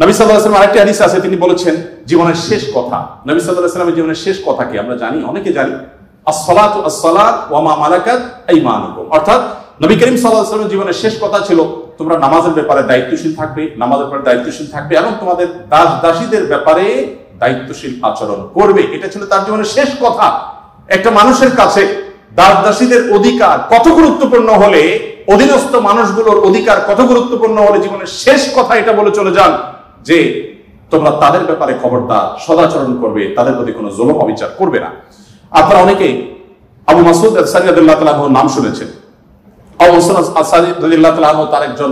নবী সাল্লাল্লাহু আলাইহি ওয়াসাল্লাম আরেকটি হাদিস আছে, তিনি বলেছেন জীবনের শেষ কথা। নবী সাল্লাল্লাহু আলাইহি ওয়াসাল্লামের জীবনের শেষ কথা কি আমরা জানি, অনেকে জানি, আসসালাতু আসসালাত ওয়া মা মালাকাত আইমানুকুম। অর্থাৎ নবী করিম সাল্লাল্লাহু আলাইহি ওয়াসাল্লামের জীবনের শেষ কথা ছিল তোমরা নামাজের ব্যাপারে দায়িত্বশীল থাকবে, নামাজের ব্যাপারে দায়িত্বশীল থাকবে এবং তোমাদের দাস দাসীদের ব্যাপারে দায়িত্বশীল আচরণ করবে। এটা ছিল তার জীবনের শেষ কথা। একটা মানুষের কাছে দাস দাসীদের অধিকার কত গুরুত্বপূর্ণ হলে, অধীনস্থ মানুষগুলোর অধিকার কত গুরুত্বপূর্ণ হলে জীবনের শেষ কথা এটা বলে চলে যান যে তোমরা তাদের ব্যাপারে খবরদার সদাচরণ করবে, তাদের প্রতি কোনো জুলুম অবিচার করবে না। আপনারা অনেকে আবু মাসউদ আল-আনসারী রাদিয়াল্লাহু তাআলা আনহুর নাম শুনেছেন। আবু মাসউদ আল-আনসারী রাদিয়াল্লাহু তাআলা আনহু তার একজন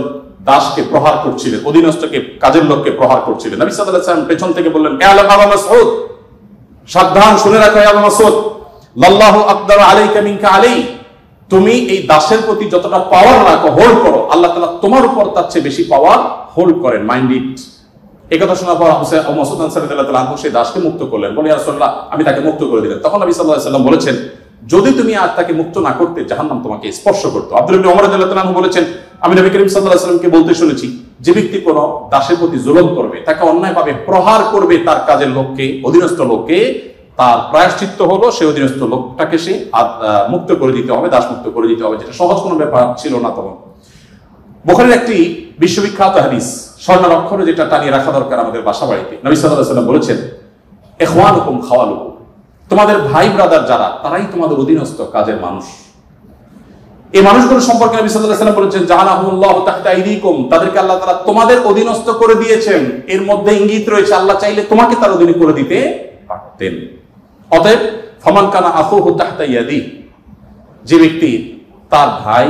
দাসকে প্রহার করছিলেন, অধীনস্থকে, কাজের লোককে প্রহার করছিলেন। নবী সাল্লাল্লাহু আলাইহি ওয়াসাল্লাম পেছন থেকে বললেন, হে আবু মাসউদ, সাবধান, শুনে রাখো আবু মাসউদ, লাল্লাহু আকদারু আলাইকা মিনকা আলাই, তুমি এই দাসের প্রতি যতটা পাওয়ার রাখো, হোল্ড করো, আল্লাহ তাআলা তোমার উপর তার চেয়ে বেশি পাওয়ার হোল্ড করেন, মাইন্ড ইট। এই কথা শোনার পর আবু মাসউদ আনসারী রাদিয়াল্লাহু তাআলা আনহু সেই দাসকে মুক্ত করলেন। বলে ইয়া রাসূলুল্লাহ, আমি তাকে মুক্ত করে দিলেন। তখন নবী সাল্লাল্লাহু আলাইহি ওয়াসাল্লাম বলেছেন, যদি তুমি আজ তাকে মুক্ত না করতে জাহান্নাম তোমাকে স্পর্শ করতো। আব্দুল্লাহ ইবনে ওমর রাদিয়াল্লাহু তাআলা আনহু বলেছেন, আমি নবী করিম সাল্লাল্লাহু আলাইহি ওয়াসাল্লামকে বলতে শুনেছি, যে ব্যক্তি কোনো দাসের প্রতি জুলুম করবে, তাকে অন্যায়ভাবে প্রহার করবে, তার কাজের লোককে, অধীনস্থ লোককে, তার প্রায়শ্চিত্ত হলো সে অধীনস্থ লোকটাকে সে মুক্ত করে দিতে হবে, দাস মুক্ত করে দিতে হবে, যেটা সহজ কোনো ব্যাপার ছিল না তখন। বুখারীর একটি বিশ্ববিখ্যাত হাদিস, স্বর্ণের অক্ষরে যেটা টানিয়ে রাখা দরকার আমাদের বাসা বাড়িতে। নবী সাল্লাল্লাহু আলাইহি ওয়াসাল্লাম বলেছেন, ইখওয়ানুকুম খাওয়ালুকুম, তোমাদের ভাই ব্রাদার যারা, তারাই তোমাদের অধীনস্থ কাজের মানুষ। এই মানুষগুলো সম্পর্কে নবী সাল্লাল্লাহু আলাইহি ওয়াসাল্লাম বলেছেন, জাআলাহুমুল্লাহু তাহতা আইদিকুম, তাদেরকে আল্লাহ তাআলা তোমাদের অধীনস্থ করে দিয়েছেন। এর মধ্যে ইঙ্গিত রয়েছে আল্লাহ চাইলে তোমাকে তার অধীনে করে দিতে পারতেন। অতএব ফামান কানা আখুহু তাহতা ইয়াদি, যে ব্যক্তি তার ভাই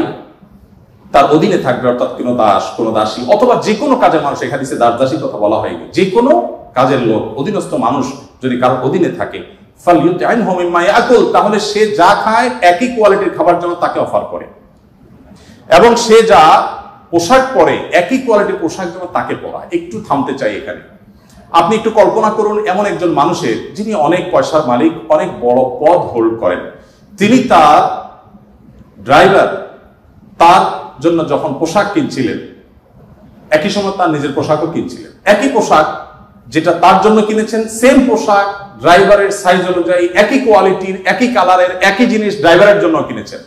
তার অধীনে থাকবে, অর্থাৎ কোনো দাস, কোনো দাসী, অথবা যে কোনো কাজের মানুষ, এখানে দাস দাসী কথা বলা হয়নি, যে কোনো কাজের লোক, অধীনস্থ মানুষ যদি কারোর অধীনে থাকে, ফালইউতআইনহু মিম্মা ইয়াকুল, তাহলে সে যা খায় একই কোয়ালিটির খাবার যেন তাকে অফার করে, এবং সে যা পোশাক পরে একই কোয়ালিটির পোশাক যেন তাকে পরায়। একটু থামতে চাই এখানে। আপনি একটু কল্পনা করুন, এমন একজন মানুষের, যিনি অনেক পয়সার মালিক, অনেক বড় পদ হোল্ড করেন, তিনি তার ড্রাইভার তার জন্য যখন পোশাক কিনছিলেন, একই সময় তার নিজের পোশাকও কিনছিলেন। একই পোশাক যেটা তার জন্য কিনেছেন, সেম পোশাক ড্রাইভারের সাইজ অনুযায়ী, একই কোয়ালিটির, একই কালারের, একই জিনিস ড্রাইভারের জন্য কিনেছেন।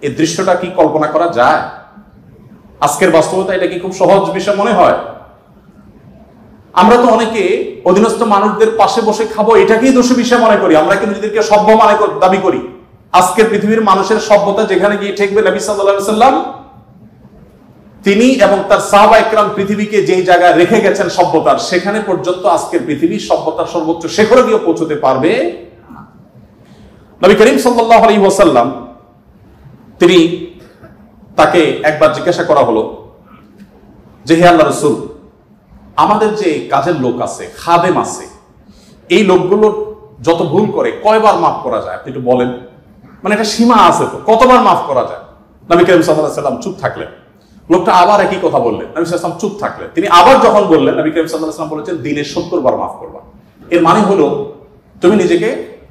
এই দৃশ্যটা কি কল্পনা করা যায়? আজকের বাস্তবতা এটা কি খুব সহজ বিষয় মনে হয়? আমরা তো অনেকে অধীনস্থ মানুষদের পাশে বসে খাবো এটাকেই দোষী বিষয় মনে করি। আমরা কিন্তু নিজেদেরকে সভ্য দাবি করি। আজকের পৃথিবীর মানুষের সভ্যতা যেখানে গিয়ে ঠেকবে, নবী সাল্লাল্লাহু আলাইহি ওয়াসাল্লাম তিনি এবং তার সাহাবা ইকরাম পৃথিবীকে যেই জায়গায় রেখে গেছেন সভ্যতার, সেখানে পর্যন্ত আজকের পৃথিবীর সভ্যতার সর্বোচ্চ শিখরে গিয়ে পৌঁছতে পারবে। নবী করিম সাল্লাল্লাহু আলাইহি ওয়াসাল্লাম তিনি, তাকে একবার জিজ্ঞাসা করা হলো যে, হে আল্লাহর রাসূল, আমাদের যে কাজের লোক আছে, খাদেম আছে, এই লোকগুলো যত ভুল করে কয়বার মাফ করা যায় আপনি একটু বলেন? মানে একটা সীমা আছে তো, কতবার মাফ করা যায়? নবী করিম সাল্লাল্লাহু আলাইহি ওয়াসাল্লাম চুপ থাকলেন। লোকটা আবার একই কথা বললেন, নবী সাল্লাল্লাহু আলাইহি ওয়াসাল্লাম চুপ থাকলেন। তিনি আবার যখন বললেন, নবী করিম সাল্লাল্লাহু আলাইহি ওয়াসাল্লাম বলেছেন, দিনে 70 বার মাফ করবা। এর মানে হলো তুমি নিজেকে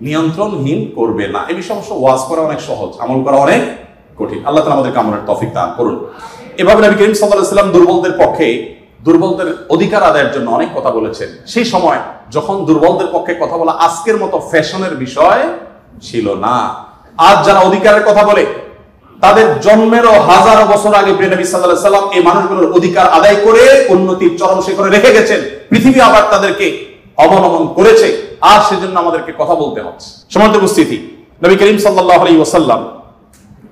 নিয়ন্ত্রণহীন করবে না। এই বিষয়ে অবশ্য ওয়াজ করা অনেক সহজ, আমল করা অনেক কঠিন। আল্লাহ তাআলা আমাদেরকে আমলের তৌফিক দান করুন। এভাবে নবী করিম সাল্লাল্লাহু আলাইহি ওয়াসাল্লাম দুর্বলদের পক্ষে, দুর্বলদের অধিকার আদায়ের জন্য অনেক কথা বলেছেন। সেই সময় যখন দুর্বলদের পক্ষে কথা বলা আজকের মতো ফ্যাশনের বিষয় ছিল না। আজ যারা অধিকারের কথা বলে, তাদের জন্মেরও হাজারো বছর আগে নবী সাল্লাল্লাহু আলাইহি ওয়াসাল্লাম এই মানুষগুলোর অধিকার আদায় করে উন্নতির চরম শিখরে রেখে গেছেন। পৃথিবী আবার তাদেরকে অবনমন করেছে, আর সেজন্য আমাদেরকে কথা বলতে হচ্ছে। সম্মানিত উপস্থিতি, নবী করিম সাল্লাল্লাহু আলাইহি ওয়াসাল্লাম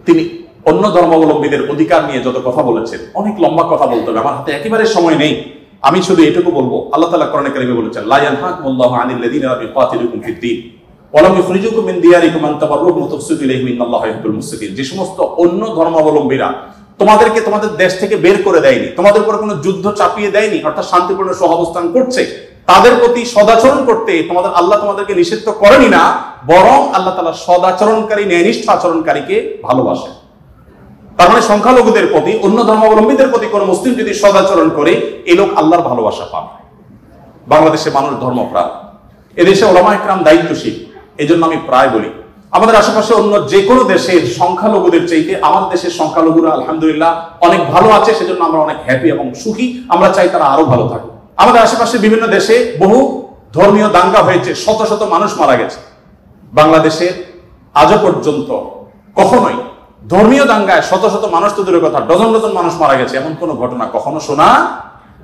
তিনি অন্য ধর্মাবলম্বীদের অধিকার নিয়ে যত কথা বলেছেন, অনেক লম্বা কথা বলতে হবে, আমার হাতে একেবারে সময় নেই। আমি শুধু এটুকু বলবো, আল্লাহ তাআলা কোরআনে কারিমে বলেছেন, লা ইয়ানহাকুমুল্লাহু আনিল লাযিনা ইউকাতিলুকুম ফিদ-দীন ওয়া লাম ইখরিজুকুম মিন দিয়ারিকুম আন তাবাররুহুম ওয়া তুকসিতু ইলাইহিম ইন্নাল্লাহা ইউহিব্বুল মুকসিতিন। যে সমস্ত অন্য ধর্মাবলম্বীরা তোমাদেরকে তোমাদের দেশ থেকে বের করে দেয়নি, তোমাদের উপর কোনো যুদ্ধ চাপিয়ে দেয়নি, অর্থাৎ শান্তিপূর্ণ সহাবস্থান করছে, তাদের প্রতি সদাচরণ করতে তোমাদের আল্লাহ তোমাদেরকে নিষিদ্ধ করেনি না, বরং আল্লাহ তাআলা সদাচরণকারী, ন্যায়নিষ্ঠ আচরণকারীকে ভালোবাসেন। তার মানে সংখ্যালঘুদের প্রতি, অন্য ধর্মাবলম্বীদের প্রতি কোন মুসলিম যদি সদাচরণ করে, এই লোক আল্লাহর ভালোবাসা পাবে। বাংলাদেশে মানুষ ধর্মপ্রাণ, এদেশে ওলামা ইকরাম দায়িত্বশীল। এই জন্য আমি প্রায় বলি, আমাদের আশেপাশে অন্য যে কোনো দেশের সংখ্যালঘুদের চাইতে আমাদের দেশের সংখ্যালঘুরা আলহামদুলিল্লাহ অনেক ভালো আছে, সেজন্য আমরা অনেক হ্যাপি এবং সুখী। আমরা চাই তারা আরো ভালো থাকুক। আমাদের আশেপাশে বিভিন্ন দেশে বহু ধর্মীয় দাঙ্গা হয়েছে, শত শত মানুষ মারা গেছে। বাংলাদেশে আজও পর্যন্ত কখনোই ধর্মীয় দাঙ্গায় শত শত মানুষ তো দূরের কথা, ডজন ডজন মানুষ মারা গেছে, এমন কোন ঘটনা কখনো শোনা।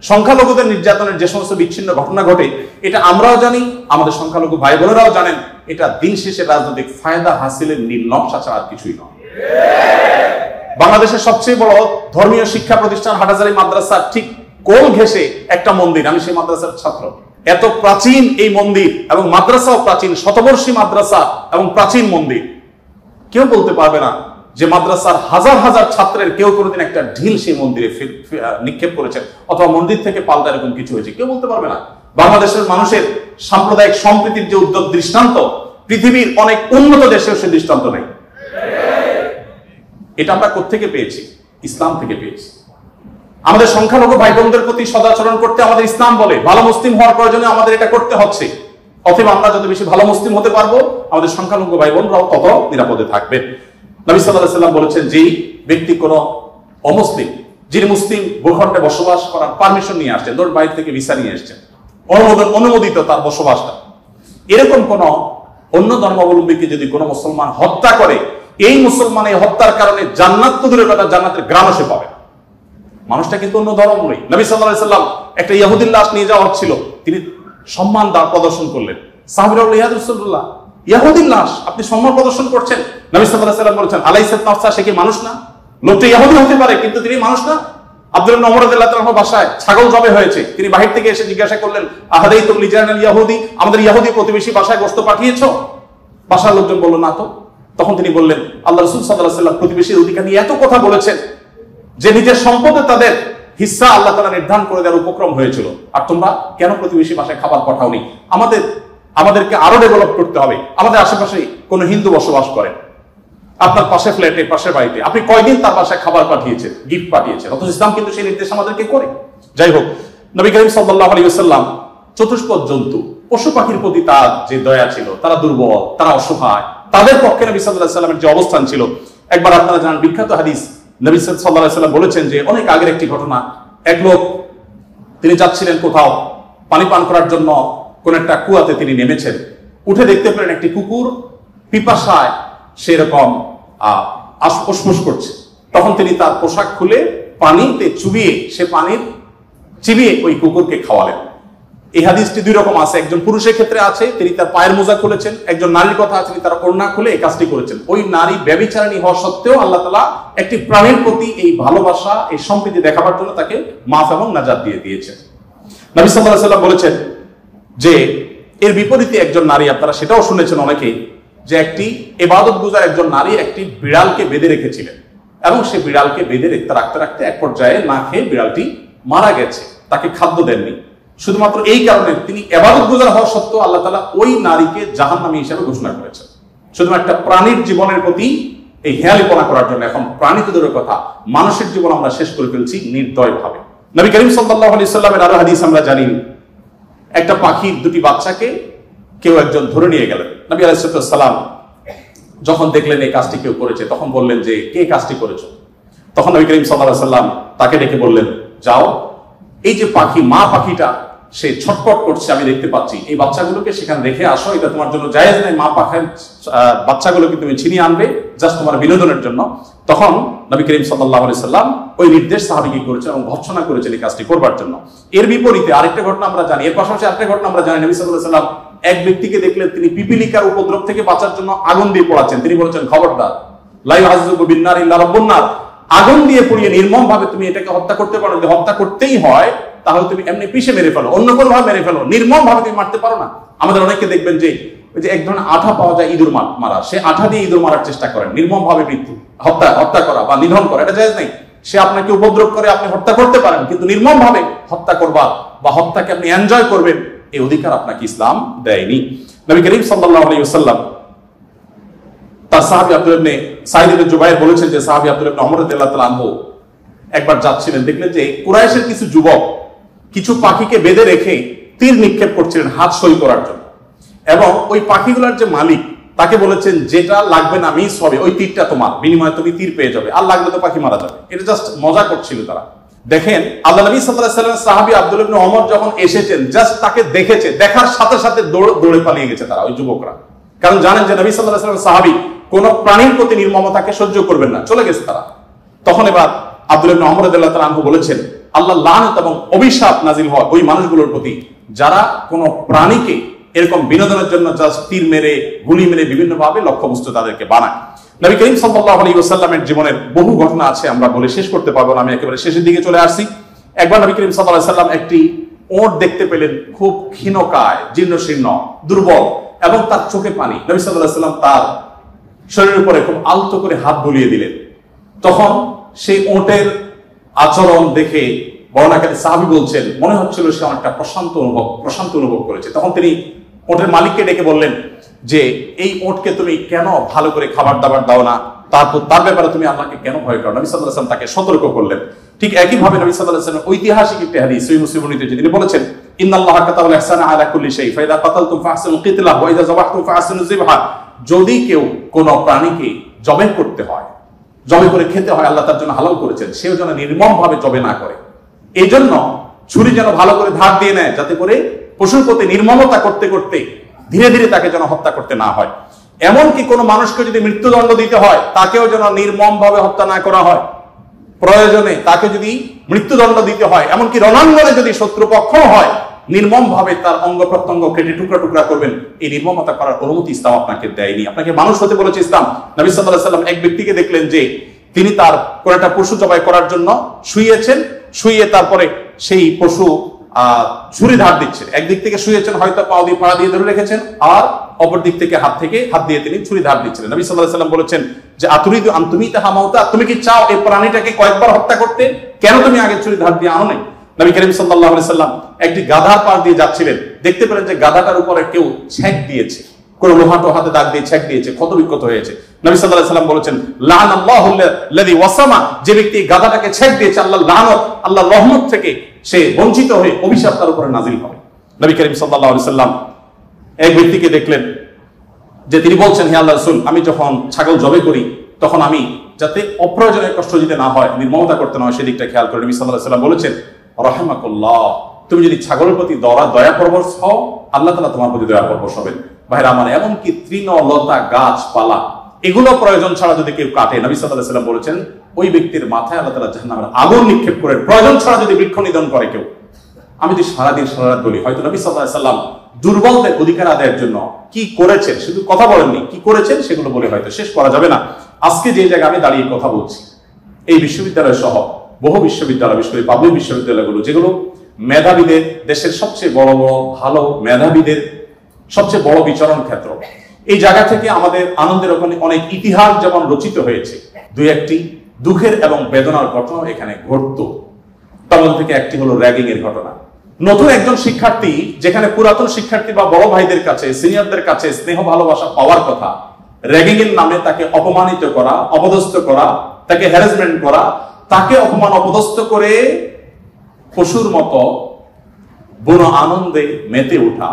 সংখ্যালঘুদের নির্যাতনের যে সমস্ত বিচ্ছিন্ন ঘটনা ঘটে, এটা আমরাও জানি, আমাদের সংখ্যালঘু ভাই বোনেরাও জানেন। এটা দিন শেষে রাজনৈতিক ফায়দা হাসিলের নীল নকশা ছাড়া আর কিছুই নয়। বাংলাদেশের সবচেয়ে বড় ধর্মীয় শিক্ষা প্রতিষ্ঠান হাটহাজারী মাদ্রাসা ঠিক কোল ঘেঁষে একটা মন্দির, আমি সেই মাদ্রাসার ছাত্র। এত প্রাচীন এই মন্দির এবং মাদ্রাসাও প্রাচীন, শতবর্ষী মাদ্রাসা এবং প্রাচীন মন্দির। কেউ বলতে পারবে না যে মাদ্রাসার হাজার হাজার ছাত্রের কেউ কোনোদিন একটা ঢিল সেই মন্দিরে নিক্ষেপ করেছেন, অথবা মন্দির থেকে পাল্টা এরকম কিছু হয়েছে, কেউ বলতে পারবে না। বাংলাদেশের মানুষের সাম্প্রদায়িক সম্প্রীতির যে উদ্যোগ দৃষ্টান্ত, পৃথিবীর অনেক উন্নত দেশেও সে দৃষ্টান্ত নেই। এটা আমরা কোত্থেকে পেয়েছি? ইসলাম থেকে পেয়েছি। আমাদের সংখ্যালঘু ভাই বোনদের প্রতি সদাচরণ করতে আমাদের ইসলাম বলে, ভালো মুসলিম হওয়ার প্রয়োজনে আমাদের এটা করতে হচ্ছে। অথবা আমরা যত বেশি ভালো মুসলিম হতে পারবো, আমাদের সংখ্যালঘু ভাই বোনরাও তত নিরাপদে থাকবেন। নবী সাল্লাল্লাহু আলাইহি ওয়াসাল্লাম বলেছেন, যে ব্যক্তি কোন অমুসলিম, যিনি মুসলিম ভূখণ্ডে বসবাস করার পারমিশন নিয়ে আসছেন, ধরুন বাইরে থেকে ভিসা নিয়ে আসছেন, অনুমোদিত তার বসবাসটা, এরকম কোন অন্য ধর্মাবলম্বীকে যদি কোনো মুসলমান হত্যা করে, এই মুসলমান এই হত্যার কারণে জান্নাত তো দূরের কথা, জান্নাতের গ্রামও সে পাবে না। মানুষটা কিন্তু অন্য ধর্মাবলম্বী। নবী সাল্লাল্লাহু আলাইহি ওয়াসাল্লাম একটা ইহুদির লাশ নিয়ে যাওয়া হচ্ছিল, তিনি সম্মান প্রদর্শন করলেন। সাহাবীরা বললেন, ইয়া রাসূলুল্লাহ, ইহুদির লাশ আপনি সম্মান প্রদর্শন করছেন। নবী সাল্লাল্লাহু আলাইহি ওয়াসাল্লাম বলেছেন আলাইসাত নাফসা, সে কি মানুষ না? লোকটা ইহুদি হতে পারে কিন্তু তিনি মানুষ না। আব্দুল্লাহ ইবনে ওমর রাদিয়াল্লাহু তাআলা বাসায় ছাগল জবে হয়েছে, তিনি বাহির থেকে এসে জিজ্ঞাসা করলেন আহাদাইতুম লিজানাল ইহুদি, আমাদের ইহুদি প্রতিবেশী বাসায় গোশত পাঠিয়েছো? বাসার লোকজন বলল না তো। তখন তিনি বললেন আল্লাহ রাসূল সাল্লাল্লাহু আলাইহি ওয়াসাল্লাম প্রতিবেশীর অধিকার নিয়ে এত কথা বলেছেন যে নিজের সম্পদে তাদের হিস্সা আল্লাহ তাআলা নির্ধারণ করে দেওয়ার উপক্রম হয়েছিল, আর তোমরা কেন প্রতিবেশী বাসায় খাবার পাঠাওনি? আমাদেরকে আরো ডেভেলপ করতে হবে। আমাদের আশেপাশে কোনো হিন্দু বসবাস করেন, আপনার পাশে ফ্ল্যাটে, পাশের বাড়িতে, আপনি কয়দিন তার বাসায় খাবার পাঠিয়েছেন, গিফট পাঠিয়েছেন? অথচ ইসলাম কিন্তু সেই নির্দেশ আমাদেরকে করে। যাই হোক, নবী করিম সাল্লাল্লাহু আলাইহি ওয়াসাল্লাম চতুষ্পদ জন্তু, পশু পাখির প্রতি তার যে দয়া ছিল, তারা দুর্বল, তারা অসহায়, তাদের পক্ষে নবী সাল্লাল্লাহু আলাইহি ওয়াসাল্লামের যে অবস্থান ছিল, একবার আপনারা জানেন বিখ্যাত হাদিস, নবী সাল্লাল্লাহু আলাইহি ওয়াসাল্লাম বলেছেন যে অনেক আগের একটি ঘটনা, এক লোক তিনি যাচ্ছিলেন কোথাও পানি পান করার জন্য, কোন একটা কুয়াতে তিনি নেমেছেন, উঠে দেখতে পেলেন একটি কুকুর পিপাসায় সেরকম ফুসফুস করছে। তখন তিনি তার পোশাক খুলে পানিতে চুবিয়ে, সে পানির চিবিয়ে ওই কুকুরকে খাওয়ালেন। এই হাদিসটি দুই রকম আছে, একজন পুরুষের ক্ষেত্রে আছে, তিনি তার পায়ের মোজা খুলেছেন, একজন নারীর কথা আছে, তিনি তার ওড়না খুলে এই কাজটি করেছেন। ওই নারী ব্যভিচারিণী হওয়া সত্ত্বেও আল্লাহ তাআলা একটি প্রাণীর প্রতি এই ভালোবাসা, এই সম্প্রীতি দেখাবার জন্য তাকে মাফ এবং নাজাত দিয়ে দিয়েছেন। নবী সাল্লাল্লাহু আলাইহি ওয়াসাল্লাম বলেছেন যে এর বিপরীতে একজন নারী, আপনারা সেটাও শুনেছেন অনেকেই, যে একটি ইবাদত গুজার একজন নারী একটি বিড়ালকে বেঁধে রেখেছিলেন এবং সে বিড়ালকে বেঁধে রাখতে রাখতে এক পর্যায়ে না খেয়ে বিড়ালটি মারা গেছে, তাকে খাদ্য দেননি। শুধুমাত্র এই কারণে তিনি ইবাদত গুজার হওয়া সত্ত্বেও আল্লাহ তাআলা ওই নারীকে জাহান্নামী হিসেবে ঘোষণা করেছেন, শুধু একটা প্রাণীর জীবনের প্রতি এই হেয়ালিপনা করার জন্য। এখন প্রাণী তো দূরের কথা, মানুষের জীবন আমরা শেষ করে ফেলছি নির্দয়ভাবে। নবী করিম সাল্লাল্লাহু আলাইহি ওয়াসাল্লামের আরো হাদিস আমরা জানি, একটা পাখির দুটি বাচ্চাকে কেউ একজন ধরে নিয়ে গেলেন। নবী আলাইহিস সালাম যখন দেখলেন এই কাজটি কেউ করেছে, তখন বললেন যে কে কাজটি করেছো? তখন নবী করিম সাল্লাল্লাহু আলাইহি ওয়াসাল্লাম তাকে ডেকে বললেন, যাও, এই যে পাখি, মা পাখিটা সে ছটফট করছে আমি দেখতে পাচ্ছি, এই বাচ্চাগুলোকে সেখানে রেখে আসো, এটা তোমার জন্য জায়েজ নাই। মা পাখির বাচ্চাগুলোকে তুমি ছিনিয়ে আনবে জাস্ট তোমার বিনোদনের জন্য। তখন নবী করিম সাল্লাল্লাহু আলাইহি ওয়াসাল্লাম ওই নির্দেশ সাহাবীকে করেছেন এবং ভর্ৎসনা করেছেন এই কাজটি করবার জন্য। এর বিপরীতে আরেকটা ঘটনা আমরা জানি, এর পাশাপাশি আরেকটা ঘটনা আমরা জানি, নবী সাল্লাল্লাহু আলাইহি ওয়াসাল্লাম এক ব্যক্তিকে দেখলেন তিনি পিপিলিকার উপদ্রব থেকে বাঁচার জন্য আগুন দিয়ে পোড়াচ্ছেন। তিনি বলেছেন, খবরদার, লা ইউআযযিবু বিন-নার ইল্লা রাব্বুন নার, আগুন দিয়ে পুড়িয়ে নির্মম ভাবে তুমি এটাকে হত্যা করতে পারো। যদি হত্যা করতেই হয় তাহলে তুমি এমনি পিষে মেরে ফেলো, অন্য কোনো ভাবে মেরে ফেলো, নির্মম ভাবে তুমি মারতে পারো না। আমাদের অনেকে দেখবেন যে ওই যে এক ধরনের আঠা পাওয়া যায় ইঁদুর মারা, সে আঠা দিয়ে ইঁদুর মারার চেষ্টা করেন, নির্মম ভাবে মৃত্যু, হত্যা করা বা নিধন করা, এটা জায়েজ নেই। সে আপনাকে উপদ্রব করে, আপনি হত্যা করতে পারেন, কিন্তু নির্মম ভাবে হত্যা করবা বা হত্যাকে আপনি এনজয় করবেন, এই অধিকার আপনাকে ইসলাম দেয়নি। নবী করিম সাল্লাল্লাহু আলাইহি ওয়াসাল্লাম তার সাহাবী আব্দুল্লাহ ইবনে সাঈদ ইবনে জুবাইর বলেছেন যে সাহাবী আব্দুল্লাহ ইবনে ওমর রাদিয়াল্লাহু তাআলা আনহু একবার যাচ্ছিলেন, দেখলেন যে কুরাইশের কিছু যুবক কিছু পাখিকে বেঁধে রেখে তীর নিক্ষেপ করছিলেন হাত সই করার জন্য, এবং ওই পাখিগুলোর যে মালিক তাকে বলেছেন যেটা লাগবে না মিস হবে, ওই তীরটা তোমার, বিনিময়ে তুমি তীর পেয়ে যাবে, আর লাগলে তো পাখি মারা যাবে। এটা জাস্ট মজা করছিল তারা। দেখেন আল্লাহ নবী সাল্লাল্লাহু আলাইহি ওয়াসাল্লাম সাহাবী আব্দুল্লাহ ইবনে ওমর যখন এসেছেন, জাস্ট তাকে দেখেছে, দেখার সাথে সাথে দৌড়ে পালিয়ে গেছে তারা, ওই যুবকরা, কারণ জানেন যে নবী সাল্লাল্লাহু আলাইহি ওয়াসাল্লাম সাহাবী কোন প্রাণীর প্রতি নির্মমতাকে সহ্য করবেন না, চলে গেছে তারা। তখন এবার আব্দুল্লাহ ইবনে ওমর রাদিয়াল্লাহু তাআলা আনহু বলেছেন, আল্লাহ লানত এবং অভিশাপ নাজিল হয় ওই মানুষগুলোর প্রতি যারা কোন প্রাণীকে এরকম বিনোদনের জন্য জাস্ট তীর মেরে, গুলি মেরে বিভিন্ন ভাবে লক্ষ্যবস্তু তাদেরকে বানায়। নবী করিম সাল্লাল্লাহু আলাইহি ওয়াসাল্লামের জীবনের বহু ঘটনা আছে, আমরা বলে শেষ করতে পারবো না, আমি একেবারে শেষের দিকে চলে আসছি। একবার নবী করিম সাল্লাল্লাহু আলাইহি ওয়াসাল্লাম একটি ওট দেখতে পেলেন, খুব ক্ষীণকায়, জীর্ণশীর্ণ, দুর্বল, এবং তার চোখে পানি। নবী সাল্লাল্লাহু আলাইহি ওয়াসাল্লাম তার শরীরের উপরে খুব আলতো করে হাত বুলিয়ে দিলেন। তখন সেই ওটের আচরণ দেখে বর্ণনাকারী সাহাবী বলছেন, মনে হচ্ছিল সে অনেকটা প্রশান্ত অনুভব করেছে। তখন তিনি ওটের মালিককে ডেকে বললেন যে এই ওটকে তুমি কেন ভালো করে খাবার দাবার দাও না, তার ব্যাপারে তুমি আল্লাহকে কেন ভয় করো? নবী সাল্লাল্লাহু আলাইহি ওয়াসাল্লাম তাকে সতর্ক করলেন। ঠিক একই ভাবে নবী সাল্লাল্লাহু আলাইহি ওয়াসাল্লাম ঐতিহাসিক একটি হাদিস সহিহ মুসলিমে বর্ণিত, তিনি বলেছেন, ইন্নাল্লাহা কাতাবাল ইহসানা আলা কুল্লি শাই ফাইদা কাতালতুম ফাহসিনুল কিতলা ওয়া ইযা যাবাহতুম ফাহসিনুজ যিবহা। যদি কেউ কোন প্রাণীকে জবে করতে হয়, জবে করে খেতে হয়, আল্লাহ তার জন্য হালাল করেছেন, সেও যেন নির্মম ভাবে জবে না করে। এই জন্য ছুরি যেন ভালো করে ধার দিয়ে নেয়, যাতে করে পশুর প্রতি নির্মমতা করতে করতে ধীরে ধীরে তাকে যেন হত্যা করতে না হয়। এমনকি কোনো মানুষকে যদি মৃত্যুদণ্ড দিতে হয়, তাকেও যেন নির্মম ভাবে হত্যা না করা হয়। প্রয়োজনে তাকে যদি মৃত্যুদণ্ড দিতে হয়, এমনকি রণাঙ্গনে যদি শত্রুপক্ষ হয়, নির্মম ভাবে তার অঙ্গ প্রত্যঙ্গ কেটে টুকরা টুকরা করবেন, এই নির্মমতা করার অনুমতি ইসলাম আপনাকে দেয়নি। আপনাকে মানুষ হতে বলেছে ইসলাম। নবী সাল্লাল্লাহু আলাইহি ওয়াসাল্লাম এক ব্যক্তিকে দেখলেন যে তিনি তার কোন একটা পশু জবাই করার জন্য শুয়েছেন, শুয়ে তারপরে সেই পশু ছুরি ধার দিচ্ছেন। একদিক থেকে শুয়েছেন, হয়তো পা দিয়ে পা দিয়ে ধরে রেখেছেন, আর অপর দিক থেকে হাত দিয়ে তিনি ছুরি ধার দিচ্ছিলেন। নবী সাল্লাল্লাহু আলাইহি ওয়াসাল্লাম বলেছেন যে আতুরিদু আন তুমিতাহা মাউতা, তুমি কি চাও এই প্রাণীটাকে কয়েকবার হত্যা করতে? কেন তুমি আগে ছুরি ধার দিয়ে আনো নাই? নবী করিম সাল্লাল্লাহু আলাইহি সাল্লাম একটি গাধার পাশ দিয়ে যাচ্ছিলেন, দেখতে পেলেন যে গাধাটার উপরে কেউ ছেক দিয়েছে, কোন লোহা টোহাতে দাগ দিয়ে ছেক দিয়েছে, ক্ষত বিক্ষত হয়েছে। নবী সাল্লাল্লাহু আলাইহি সাল্লাম বলেছেন লানাল্লাহু আল্লাযী ওয়াসামা, যে ব্যক্তি গাধাটাকে ছেক দিয়েছে, আল্লাহর লানত, আল্লাহর রহমত থেকে সে বঞ্চিত হয়ে অভিশাপ তার উপরে নাজিল হবে। নবী করিম সাল্লাল্লাহু আলাইহি সাল্লাম এক ব্যক্তিকে দেখলেন যে তিনি বলছেন, হে আল্লাহর রাসূল, আমি যখন ছাগল জবাই করি তখন আমি যাতে অপ্রয়োজনীয় কষ্ট দিতে না হয়, নির্মমতা করতে না হয়, সেদিকটা খেয়াল করে। নবী সাল্লাল্লাহু আলাইহি সাল্লাম বলেছেন রাহিমাকুল্লাহ, তুমি যদি ছাগলের প্রতি দয়া পরবশ হও, আল্লাহ তাআলা তোমার প্রতি দয়া পরবশ হবেন। ভাইরা আমার, এমনকি তৃণলতা গাছপালা এগুলো প্রয়োজন ছাড়া যদি কেউ কাটে, নবী সাল্লাল্লাহু আলাইহি সাল্লাম বলেছেন ওই ব্যক্তির মাথায় আল্লাহ তাআলা জাহান্নামের আগুন নিক্ষেপ করেন। প্রয়োজন ছাড়া যদি বৃক্ষ নিধন করে কেউ, আমি যদি সারাদিন সারারাত বলি, হয়তো নবী সাল্লাল্লাহু আলাইহি সাল্লাম দুর্বলদের অধিকার আদায়ের জন্য কি করেছেন, শুধু কথা বলেননি, কি করেছেন সেগুলো বলে হয়তো শেষ করা যাবে না। আজকে যে জায়গায় আমি দাঁড়িয়ে কথা বলছি, এই বিশ্ববিদ্যালয় সহ বহু বিশ্ববিদ্যালয়, বিশেষ করে পাবলিক বিশ্ববিদ্যালয়গুলো, যেগুলো মেধাবীদের, দেশের সবচেয়ে বড় বড় ভালো মেধাবীদের সবচেয়ে বড় বিচরণ ক্ষেত্র, এই জায়গা থেকে আমাদের আনন্দের ওখানে অনেক ইতিহাস যেমন রচিত হয়েছে, দুই একটি দুঃখের এবং বেদনার ঘটনা এখানে ঘটতো। তার মধ্যে থেকে একটি হলো র্যাগিং এর ঘটনা। নতুন একজন শিক্ষার্থী, যেখানে পুরাতন শিক্ষার্থী বা বড় ভাইদের কাছে, সিনিয়রদের কাছে স্নেহ ভালোবাসা পাওয়ার কথা, র্যাগিং এর নামে তাকে অপমানিত করা, অপদস্থ করা, তাকে হ্যারাসমেন্ট করা, তাকে অপমান অপদস্থ করে পশুর মতো বুনো আনন্দে মেতে ওঠা,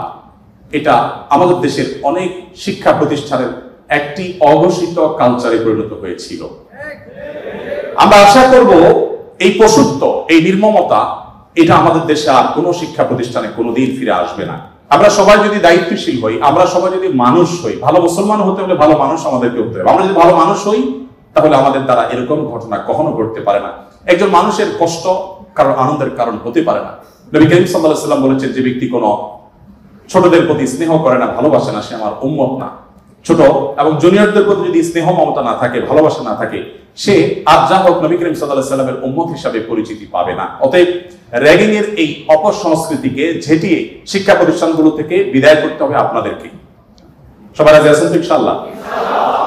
এটা আমাদের দেশের অনেক শিক্ষা প্রতিষ্ঠানের একটি অঘোষিত কালচারে পরিণত হয়েছিল। আমরা আশা করব এই পশুত্ব, এই নির্মমতা, এটা আমাদের দেশে আর কোনো শিক্ষা প্রতিষ্ঠানে কোনোদিন ফিরে আসবে না। আমরা সবাই যদি দায়িত্বশীল হই, আমরা সবাই যদি মানুষ হই, ভালো মুসলমান হতে হলে ভালো মানুষ আমাদেরকে হতে হবে। আমরা যদি ভালো মানুষ হই, তাহলে আমাদের দ্বারা এরকম ঘটনা কখনো ঘটতে পারে না। একজন মানুষের কষ্ট কারণ আনন্দের কারণ হতে পারে না। নবী করিম সাল্লাল্লাহু আলাইহি ওয়াসাল্লাম বলেছেন, যে ব্যক্তি কোনো ছোটদের প্রতি স্নেহ করে না, ভালোবাসে না, সে আমার উম্মত না। ছোট এবং জুনিয়রদের প্রতি যদি স্নেহ মমতা না থাকে, ভালোবাসা না থাকে, সে আর যা হোক নবী করিম সাল্লাল্লাহু আলাইহি ওয়াসাল্লামের উম্মত হিসাবে পরিচিতি পাবে না। অতএব র্যাগিং এর এই অপসংস্কৃতিকে ঝেঁটিয়ে শিক্ষা প্রতিষ্ঠানগুলো থেকে বিদায় করতে হবে আপনাদেরকে। সবাই রাজি আছেন তো ইনশাআল্লাহ?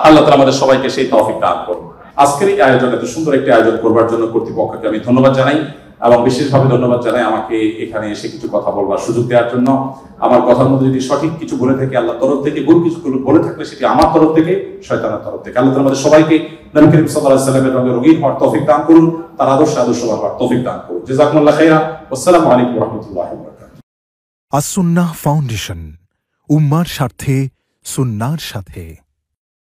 আল্লাহ তাআলা আমাদের সবাইকে সেই তৌফিক দান করুন। আজকের এই আয়োজন, এত সুন্দর একটি আয়োজন করবার জন্য কর্তৃপক্ষকে আমি ধন্যবাদ জানাই, এবং বিশেষভাবে ধন্যবাদ জানাই আমাকে এখানে এসে কিছু কথা বলবার সুযোগ দেওয়ার জন্য। আমার কথার মধ্যে যদি সঠিক কিছু বলে থাকি আল্লাহর তরফ থেকে, ভুল কিছু বলে থাকলে সেটি আমার তরফ থেকে, শয়তানের তরফ থেকে। আল্লাহ তাআলা আমাদের সবাইকে নবী করিম সাল্লাল্লাহু আলাইহি ওয়াসাল্লামের রঙে রঙিন হওয়ার তৌফিক দান করুন, তার আদর্শবান হওয়ার তৌফিক দান করুন। জাযাকুমুল্লাহু খাইরা। আসসালামু আলাইকুম ওয়া রাহমাতুল্লাহি ওয়া বারাকাতুহু।
আস-সুন্নাহ ফাউন্ডেশন, উম্মার স্বার্থে, সুন্নাহর সাথে।